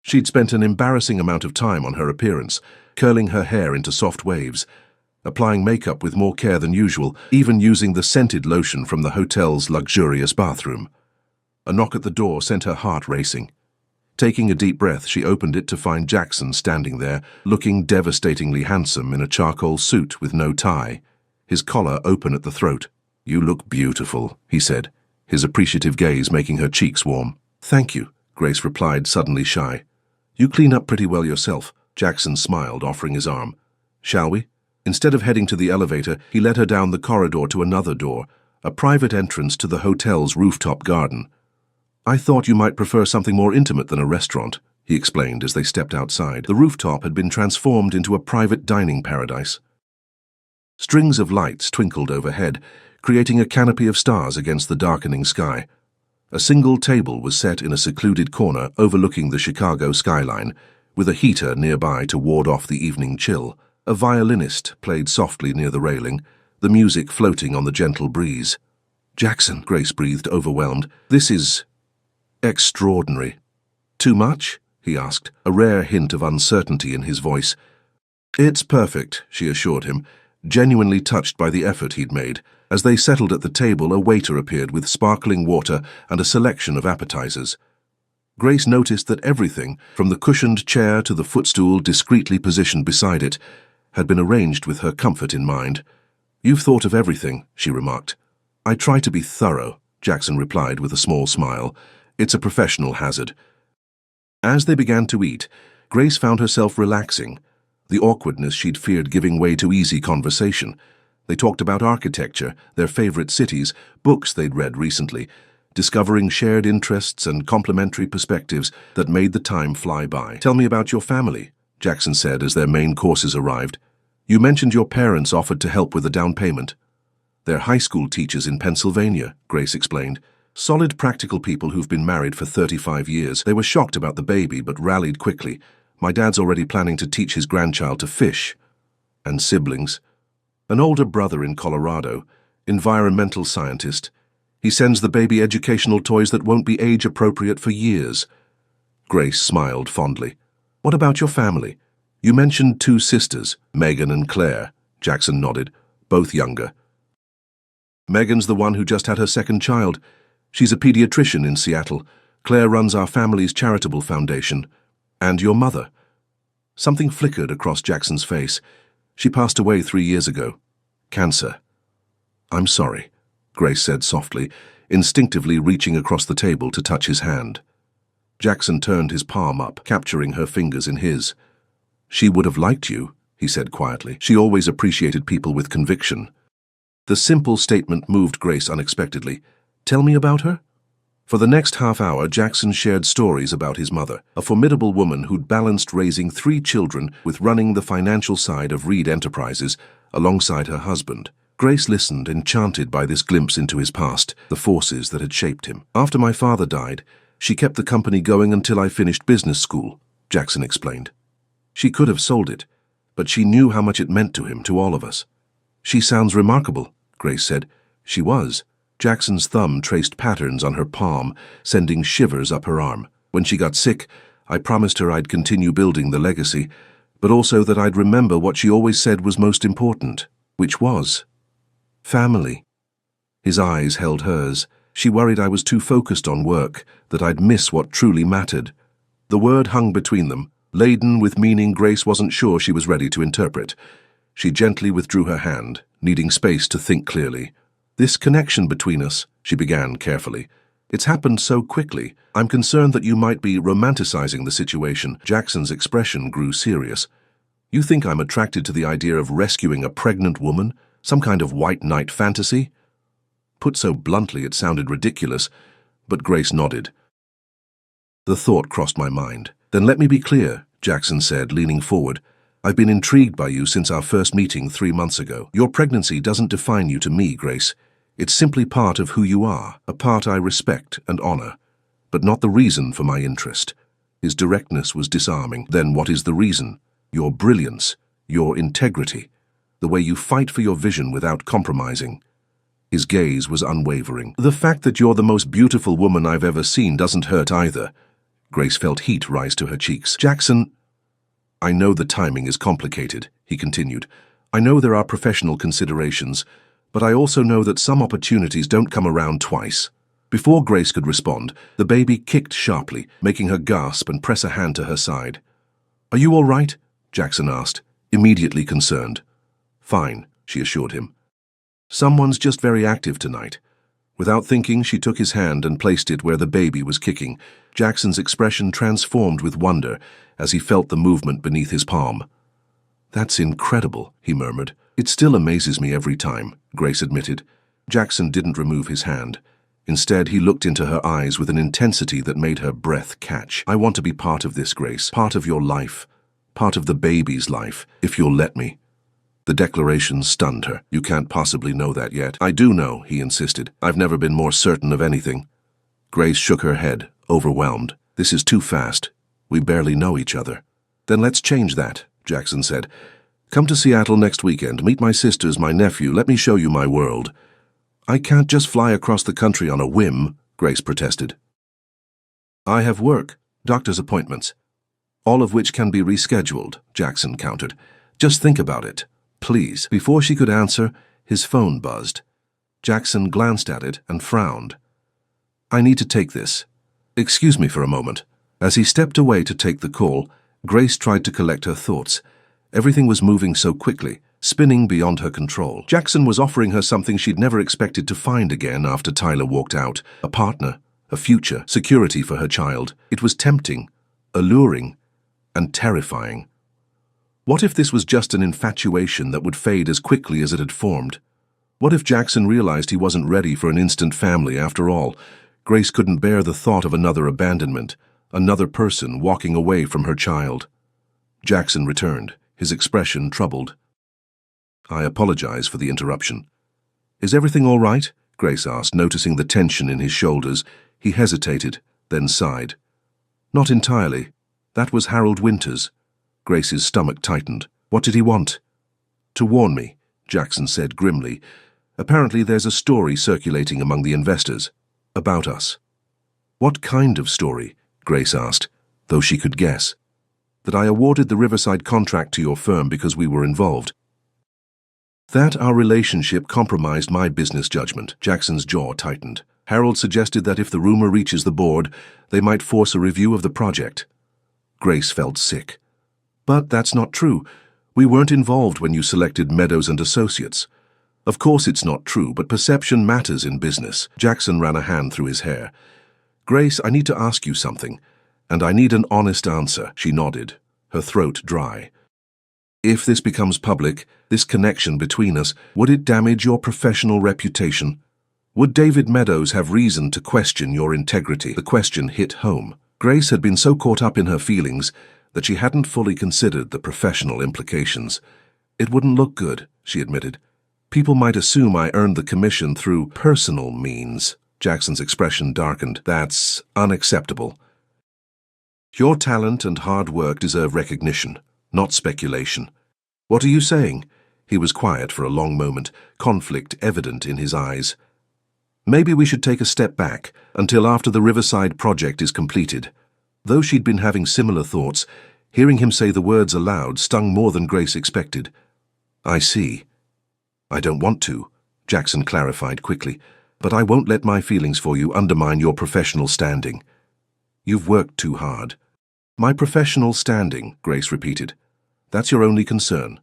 She'd spent an embarrassing amount of time on her appearance, curling her hair into soft waves, applying makeup with more care than usual, even using the scented lotion from the hotel's luxurious bathroom. A knock at the door sent her heart racing. Taking a deep breath, she opened it to find Jackson standing there, looking devastatingly handsome in a charcoal suit with no tie, his collar open at the throat. "You look beautiful," he said, his appreciative gaze making her cheeks warm. "Thank you," Grace replied, suddenly shy. "You clean up pretty well yourself." Jackson smiled, offering his arm. "Shall we?" Instead of heading to the elevator, he led her down the corridor to another door, a private entrance to the hotel's rooftop garden. "I thought you might prefer something more intimate than a restaurant," he explained as they stepped outside. The rooftop had been transformed into a private dining paradise. Strings of lights twinkled overhead, creating a canopy of stars against the darkening sky. A single table was set in a secluded corner overlooking the Chicago skyline, with a heater nearby to ward off the evening chill. A violinist played softly near the railing, the music floating on the gentle breeze. "Jackson," Grace breathed, overwhelmed. "This is extraordinary." "Too much?" he asked, a rare hint of uncertainty in his voice. It's perfect, she assured him, genuinely touched by the effort he'd made. As they settled at the table, a waiter appeared with sparkling water and a selection of appetizers. Grace noticed that everything, from the cushioned chair to the footstool discreetly positioned beside it, had been arranged with her comfort in mind. "You've thought of everything," she remarked. "I try to be thorough," Jackson replied with a small smile. "It's a professional hazard." As they began to eat, Grace found herself relaxing. The awkwardness she'd feared giving way to easy conversation. They talked about architecture, their favorite cities, books they'd read recently, discovering shared interests and complementary perspectives that made the time fly by. "Tell me about your family," Jackson said as their main courses arrived. "You mentioned your parents offered to help with a down payment." "They're high school teachers in Pennsylvania," Grace explained. "Solid, practical people who've been married for 35 years. They were shocked about the baby, but rallied quickly. My dad's already planning to teach his grandchild to fish." "And siblings?" "An older brother in Colorado, environmental scientist. He sends the baby educational toys that won't be age-appropriate for years." Grace smiled fondly. "What about your family? You mentioned 2 sisters, Megan and Claire." Jackson nodded, "both younger." "Megan's the one who just had her second child. She's a pediatrician in Seattle. Claire runs our family's charitable foundation. And your mother?" Something flickered across Jackson's face. "She passed away 3 years ago. Cancer." "I'm sorry," Grace said softly, instinctively reaching across the table to touch his hand. Jackson turned his palm up, capturing her fingers in his. "She would have liked you," he said quietly. "She always appreciated people with conviction." The simple statement moved Grace unexpectedly. "Tell me about her?" For the next half hour, Jackson shared stories about his mother, a formidable woman who'd balanced raising 3 children with running the financial side of Reed Enterprises alongside her husband. Grace listened, enchanted by this glimpse into his past, the forces that had shaped him. "After my father died, she kept the company going until I finished business school," Jackson explained. "She could have sold it, but she knew how much it meant to him, to all of us." "She sounds remarkable," Grace said. "She was." Jackson's thumb traced patterns on her palm, sending shivers up her arm. "When she got sick, I promised her I'd continue building the legacy, but also that I'd remember what she always said was most important, which was family." His eyes held hers. She worried I was too focused on work, that I'd miss what truly mattered. The word hung between them, laden with meaning Grace wasn't sure she was ready to interpret. She gently withdrew her hand, needing space to think clearly. "This connection between us," she began carefully. "It's happened so quickly. I'm concerned that you might be romanticizing the situation." Jackson's expression grew serious. "You think I'm attracted to the idea of rescuing a pregnant woman? Some kind of white knight fantasy?" Put so bluntly it sounded ridiculous, but Grace nodded. "The thought crossed my mind." "Then let me be clear," Jackson said, leaning forward. "I've been intrigued by you since our first meeting 3 months ago. Your pregnancy doesn't define you to me, Grace. It's simply part of who you are, a part I respect and honor, but not the reason for my interest." His directness was disarming. "Then what is the reason? Your brilliance, your integrity, the way you fight for your vision without compromising." His gaze was unwavering. "The fact that you're the most beautiful woman I've ever seen doesn't hurt either." Grace felt heat rise to her cheeks. "Jackson, I know the timing is complicated," he continued. "I know there are professional considerations, but I also know that some opportunities don't come around twice." Before Grace could respond, the baby kicked sharply, making her gasp and press a hand to her side. "Are you all right?" Jackson asked, immediately concerned. "Fine," she assured him. "Someone's just very active tonight." Without thinking, she took his hand and placed it where the baby was kicking. Jackson's expression transformed with wonder as he felt the movement beneath his palm. "That's incredible," he murmured. "It still amazes me every time," Grace admitted. Jackson didn't remove his hand. Instead, he looked into her eyes with an intensity that made her breath catch. "I want to be part of this, Grace, part of your life, part of the baby's life, if you'll let me." The declaration stunned her. "You can't possibly know that yet." "I do know," he insisted. "I've never been more certain of anything." Grace shook her head, overwhelmed. "This is too fast. We barely know each other." "Then let's change that," Jackson said. "Come to Seattle next weekend, meet my sisters, my nephew, let me show you my world." "I can't just fly across the country on a whim," Grace protested. "I have work, doctor's appointments, all of which can be rescheduled," Jackson countered. Just think about it, please. Before she could answer, his phone buzzed. Jackson glanced at it and frowned. I need to take this. Excuse me for a moment. As he stepped away to take the call, Grace tried to collect her thoughts. Everything was moving so quickly, spinning beyond her control. Jackson was offering her something she'd never expected to find again after Tyler walked out. A partner, a future, security for her child. It was tempting, alluring, and terrifying. What if this was just an infatuation that would fade as quickly as it had formed? What if Jackson realized he wasn't ready for an instant family after all? Grace couldn't bear the thought of another abandonment, another person walking away from her child. Jackson returned, his expression troubled. I apologize for the interruption. Is everything all right? Grace asked, noticing the tension in his shoulders. He hesitated, then sighed. Not entirely. That was Harold Winters. Grace's stomach tightened. What did he want? To warn me, Jackson said grimly. Apparently there's a story circulating among the investors. About us. What kind of story? Grace asked, though she could guess. That I awarded the Riverside contract to your firm because we were involved. That our relationship compromised my business judgment. Jackson's jaw tightened. Harold suggested that if the rumor reaches the board, they might force a review of the project. Grace felt sick. But that's not true. We weren't involved when you selected Meadows and Associates. Of course it's not true, but perception matters in business. Jackson ran a hand through his hair. Grace, I need to ask you something, and I need an honest answer. She nodded, her throat dry. If this becomes public, this connection between us, would it damage your professional reputation? Would David Meadows have reason to question your integrity? The question hit home. Grace had been so caught up in her feelings that she hadn't fully considered the professional implications. It wouldn't look good, she admitted. People might assume I earned the commission through personal means. Jackson's expression darkened. That's unacceptable. Your talent and hard work deserve recognition, not speculation. What are you saying? He was quiet for a long moment, conflict evident in his eyes. Maybe we should take a step back until after the Riverside project is completed. Though she'd been having similar thoughts, hearing him say the words aloud stung more than Grace expected. I see. I don't want to, Jackson clarified quickly, but I won't let my feelings for you undermine your professional standing. You've worked too hard. My professional standing, Grace repeated. That's your only concern.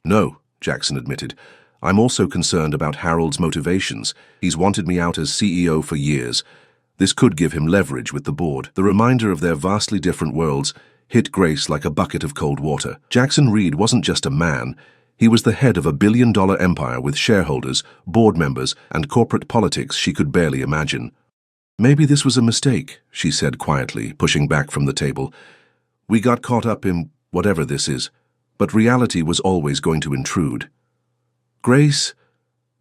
No, Jackson admitted. I'm also concerned about Harold's motivations. He's wanted me out as CEO for years. This could give him leverage with the board. The reminder of their vastly different worlds hit Grace like a bucket of cold water. Jackson Reed wasn't just a man. He was the head of a billion-dollar empire with shareholders, board members, and corporate politics she could barely imagine. Maybe this was a mistake, she said quietly, pushing back from the table. We got caught up in whatever this is, but reality was always going to intrude. Grace?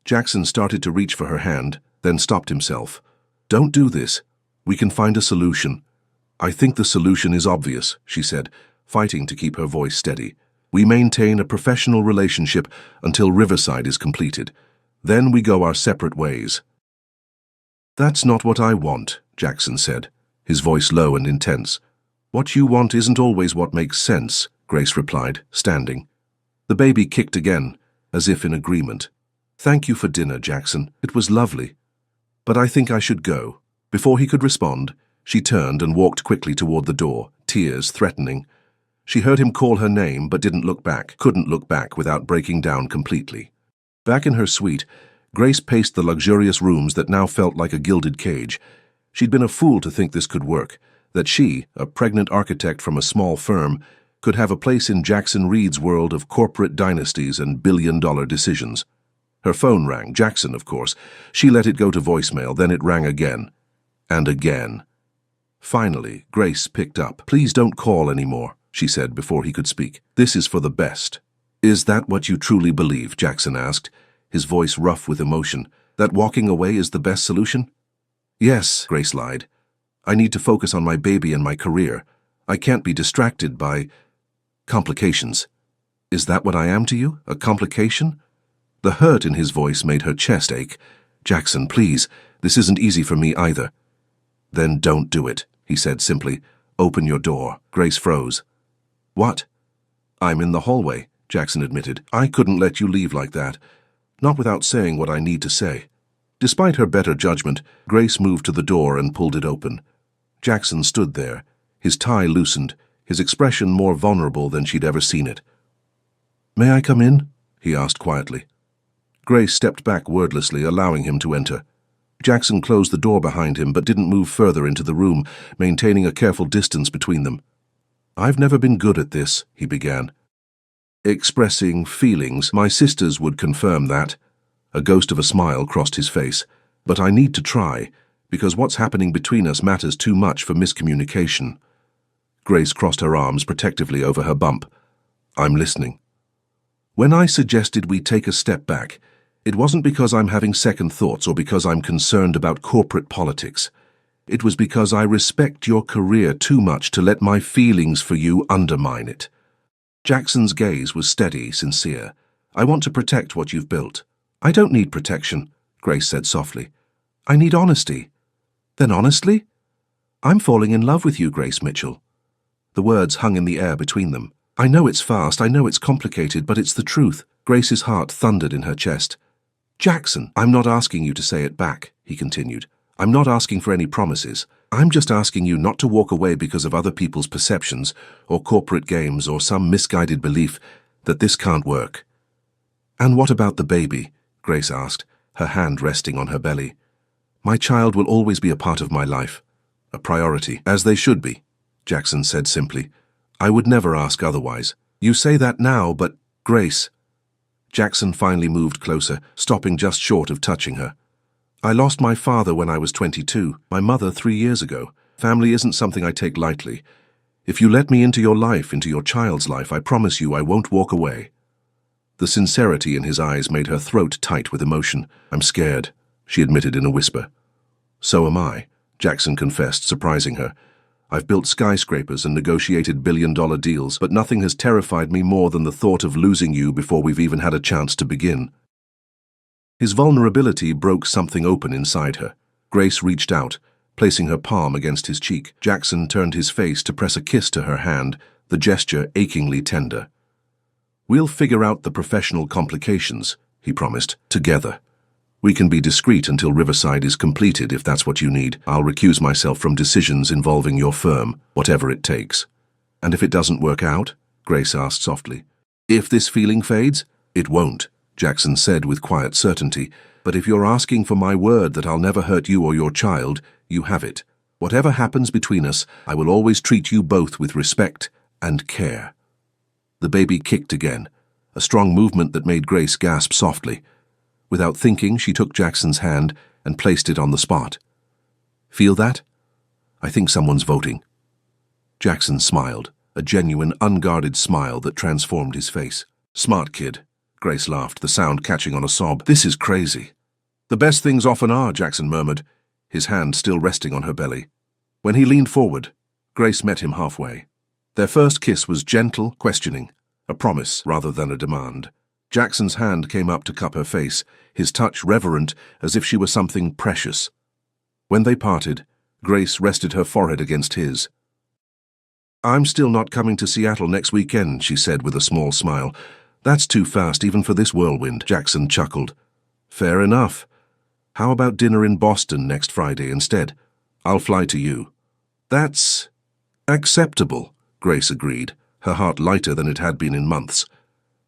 Jackson started to reach for her hand, then stopped himself. Don't do this. We can find a solution. I think the solution is obvious, she said, fighting to keep her voice steady. We maintain a professional relationship until Riverside is completed. Then we go our separate ways. That's not what I want, Jackson said, his voice low and intense. What you want isn't always what makes sense, Grace replied, standing. The baby kicked again, as if in agreement. Thank you for dinner, Jackson. It was lovely. But I think I should go. Before he could respond, she turned and walked quickly toward the door, tears threatening. She heard him call her name but couldn't look back without breaking down completely. Back in her suite, Grace paced the luxurious rooms that now felt like a gilded cage. She'd been a fool to think this could work, that she, a pregnant architect from a small firm, could have a place in Jackson Reed's world of corporate dynasties and billion-dollar decisions. Her phone rang, Jackson, of course. She let it go to voicemail, then it rang again. And again. Finally, Grace picked up. Please don't call anymore, she said before he could speak. This is for the best. Is that what you truly believe? Jackson asked, his voice rough with emotion. That walking away is the best solution? Yes, Grace lied. I need to focus on my baby and my career. I can't be distracted by complications. Is that what I am to you? A complication? The hurt in his voice made her chest ache. Jackson, please, this isn't easy for me either. Then don't do it, he said simply. Open your door. Grace froze. What? I'm in the hallway, Jackson admitted. "I couldn't let you leave like that, not without saying what I need to say." Despite her better judgment, Grace moved to the door and pulled it open. Jackson stood there, his tie loosened, his expression more vulnerable than she'd ever seen it. "May I come in?" he asked quietly. Grace stepped back wordlessly, allowing him to enter. Jackson closed the door behind him but didn't move further into the room, maintaining a careful distance between them. "I've never been good at this," he began. "Expressing feelings. My sisters would confirm that." A ghost of a smile crossed his face. "But I need to try, because what's happening between us matters too much for miscommunication." Grace crossed her arms protectively over her bump. "I'm listening." "When I suggested we take a step back, it wasn't because I'm having second thoughts or because I'm concerned about corporate politics. It was because I respect your career too much to let my feelings for you undermine it." Jackson's gaze was steady, sincere. "I want to protect what you've built." "I don't need protection," Grace said softly. "I need honesty." "Then honestly?" "I'm falling in love with you, Grace Mitchell." The words hung in the air between them. "I know it's fast, I know it's complicated, but it's the truth." Grace's heart thundered in her chest. "Jackson, I'm not asking you to say it back," he continued. "I'm not asking for any promises. I'm just asking you not to walk away because of other people's perceptions or corporate games or some misguided belief that this can't work." "And what about the baby?" Grace asked, her hand resting on her belly. "My child will always be a part of my life, a priority, as they should be," Jackson said simply. "I would never ask otherwise." "You say that now, but Grace..." Jackson finally moved closer, stopping just short of touching her. "I lost my father when I was 22, my mother 3 years ago. Family isn't something I take lightly. If you let me into your life, into your child's life, I promise you I won't walk away." The sincerity in his eyes made her throat tight with emotion. "I'm scared," she admitted in a whisper. "So am I," Jackson confessed, surprising her. "I've built skyscrapers and negotiated billion-dollar deals, but nothing has terrified me more than the thought of losing you before we've even had a chance to begin." His vulnerability broke something open inside her. Grace reached out, placing her palm against his cheek. Jackson turned his face to press a kiss to her hand, the gesture achingly tender. "We'll figure out the professional complications," he promised, "together. We can be discreet until Riverside is completed if that's what you need. I'll recuse myself from decisions involving your firm, whatever it takes." "And if it doesn't work out?" Grace asked softly. "If this feeling fades?" "It won't," Jackson said with quiet certainty. "But if you're asking for my word that I'll never hurt you or your child, you have it. Whatever happens between us, I will always treat you both with respect and care." The baby kicked again, a strong movement that made Grace gasp softly. Without thinking, she took Jackson's hand and placed it on the spot. "Feel that? I think someone's voting." Jackson smiled, a genuine, unguarded smile that transformed his face. "Smart kid," Grace laughed, the sound catching on a sob. "This is crazy." "The best things often are," Jackson murmured, his hand still resting on her belly. When he leaned forward, Grace met him halfway. Their first kiss was gentle, questioning, a promise rather than a demand. Jackson's hand came up to cup her face, his touch reverent as if she were something precious. When they parted, Grace rested her forehead against his. "I'm still not coming to Seattle next weekend," she said with a small smile. "That's too fast even for this whirlwind," Jackson chuckled. "Fair enough. How about dinner in Boston next Friday instead? I'll fly to you." "That's acceptable," Grace agreed, her heart lighter than it had been in months.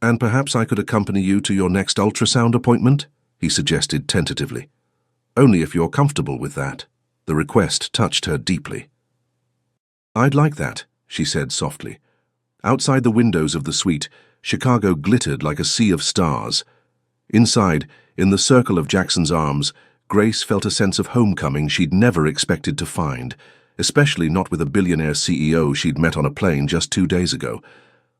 "And perhaps I could accompany you to your next ultrasound appointment?" he suggested tentatively. "Only if you're comfortable with that." The request touched her deeply. "I'd like that," she said softly. Outside the windows of the suite, Chicago glittered like a sea of stars. Inside, in the circle of Jackson's arms, Grace felt a sense of homecoming she'd never expected to find, especially not with a billionaire CEO she'd met on a plane just 2 days ago.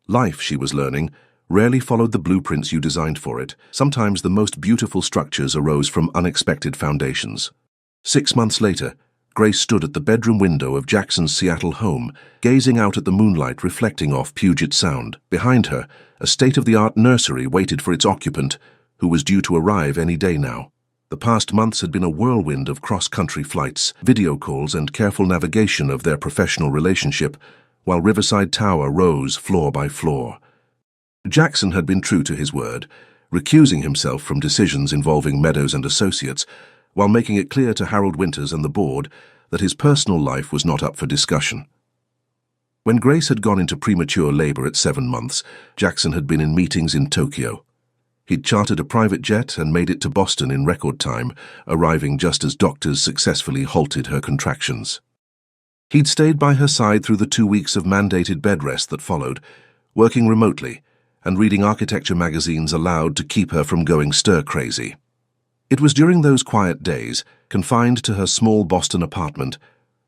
Life, she was learning, rarely followed the blueprints you designed for it. Sometimes the most beautiful structures arose from unexpected foundations. 6 months later, Grace stood at the bedroom window of Jackson's Seattle home, gazing out at the moonlight reflecting off Puget Sound. Behind her, a state-of-the-art nursery waited for its occupant, who was due to arrive any day now. The past months had been a whirlwind of cross-country flights, video calls, and careful navigation of their professional relationship, while Riverside Tower rose floor by floor. Jackson had been true to his word, recusing himself from decisions involving Meadows and Associates, while making it clear to Harold Winters and the board that his personal life was not up for discussion. When Grace had gone into premature labor at 7 months, Jackson had been in meetings in Tokyo. He'd chartered a private jet and made it to Boston in record time, arriving just as doctors successfully halted her contractions. He'd stayed by her side through the 2 weeks of mandated bed rest that followed, working remotely and reading architecture magazines aloud to keep her from going stir-crazy. It was during those quiet days, confined to her small Boston apartment,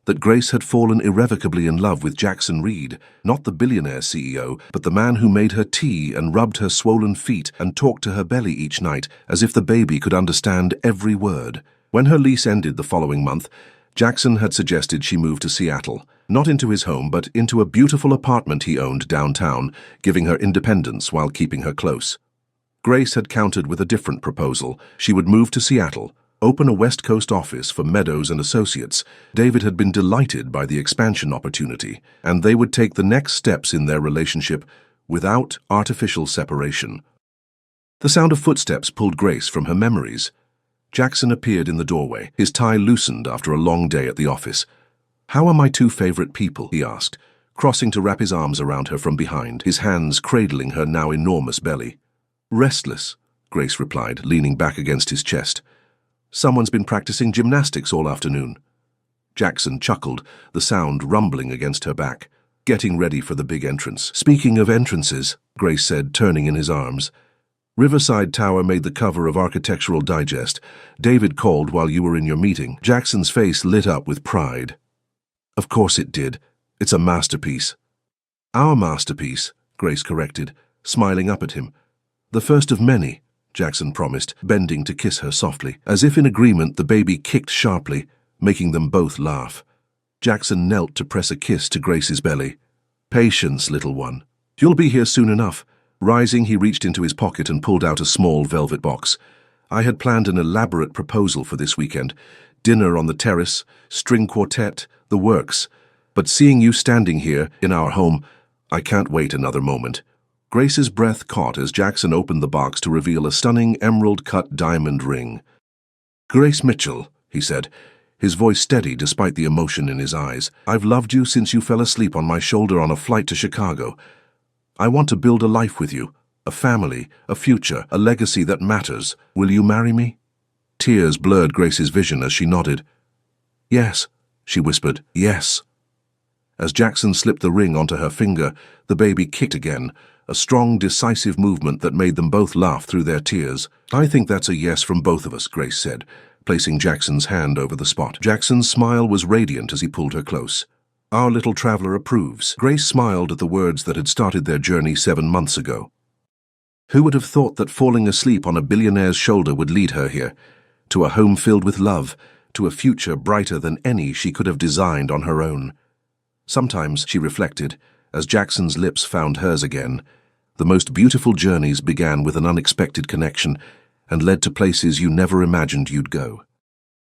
that Grace had fallen irrevocably in love with Jackson Reed, not the billionaire CEO, but the man who made her tea and rubbed her swollen feet and talked to her belly each night as if the baby could understand every word. When her lease ended the following month, Jackson had suggested she move to Seattle, not into his home, but into a beautiful apartment he owned downtown, giving her independence while keeping her close. Grace had countered with a different proposal. She would move to Seattle, open a West Coast office for Meadows and Associates. David had been delighted by the expansion opportunity, and they would take the next steps in their relationship without artificial separation. The sound of footsteps pulled Grace from her memories. Jackson appeared in the doorway, his tie loosened after a long day at the office. "How are my two favorite people?" he asked, crossing to wrap his arms around her from behind, his hands cradling her now enormous belly. "Restless," Grace replied, leaning back against his chest. "Someone's been practicing gymnastics all afternoon." Jackson chuckled, the sound rumbling against her back. "Getting ready for the big entrance." "Speaking of entrances," Grace said, turning in his arms. "Riverside Tower made the cover of Architectural Digest. David called while you were in your meeting." Jackson's face lit up with pride. "Of course it did. It's a masterpiece." "Our masterpiece," Grace corrected, smiling up at him. "The first of many," Jackson promised, bending to kiss her softly. As if in agreement, the baby kicked sharply, making them both laugh. Jackson knelt to press a kiss to Grace's belly. "Patience, little one. You'll be here soon enough." Rising, he reached into his pocket and pulled out a small velvet box. "I had planned an elaborate proposal for this weekend. Dinner on the terrace, string quartet, the works. But seeing you standing here, in our home, I can't wait another moment." Grace's breath caught as Jackson opened the box to reveal a stunning emerald-cut diamond ring. "Grace Mitchell," he said, his voice steady despite the emotion in his eyes. "I've loved you since you fell asleep on my shoulder on a flight to Chicago. I want to build a life with you, a family, a future, a legacy that matters. Will you marry me?" Tears blurred Grace's vision as she nodded. "Yes," she whispered, "yes." As Jackson slipped the ring onto her finger, the baby kicked again, a strong, decisive movement that made them both laugh through their tears. "I think that's a yes from both of us," Grace said, placing Jackson's hand over the spot. Jackson's smile was radiant as he pulled her close. "Our little traveler approves." Grace smiled at the words that had started their journey 7 months ago. Who would have thought that falling asleep on a billionaire's shoulder would lead her here, to a home filled with love, to a future brighter than any she could have designed on her own? Sometimes, she reflected, as Jackson's lips found hers again, the most beautiful journeys began with an unexpected connection and led to places you never imagined you'd go.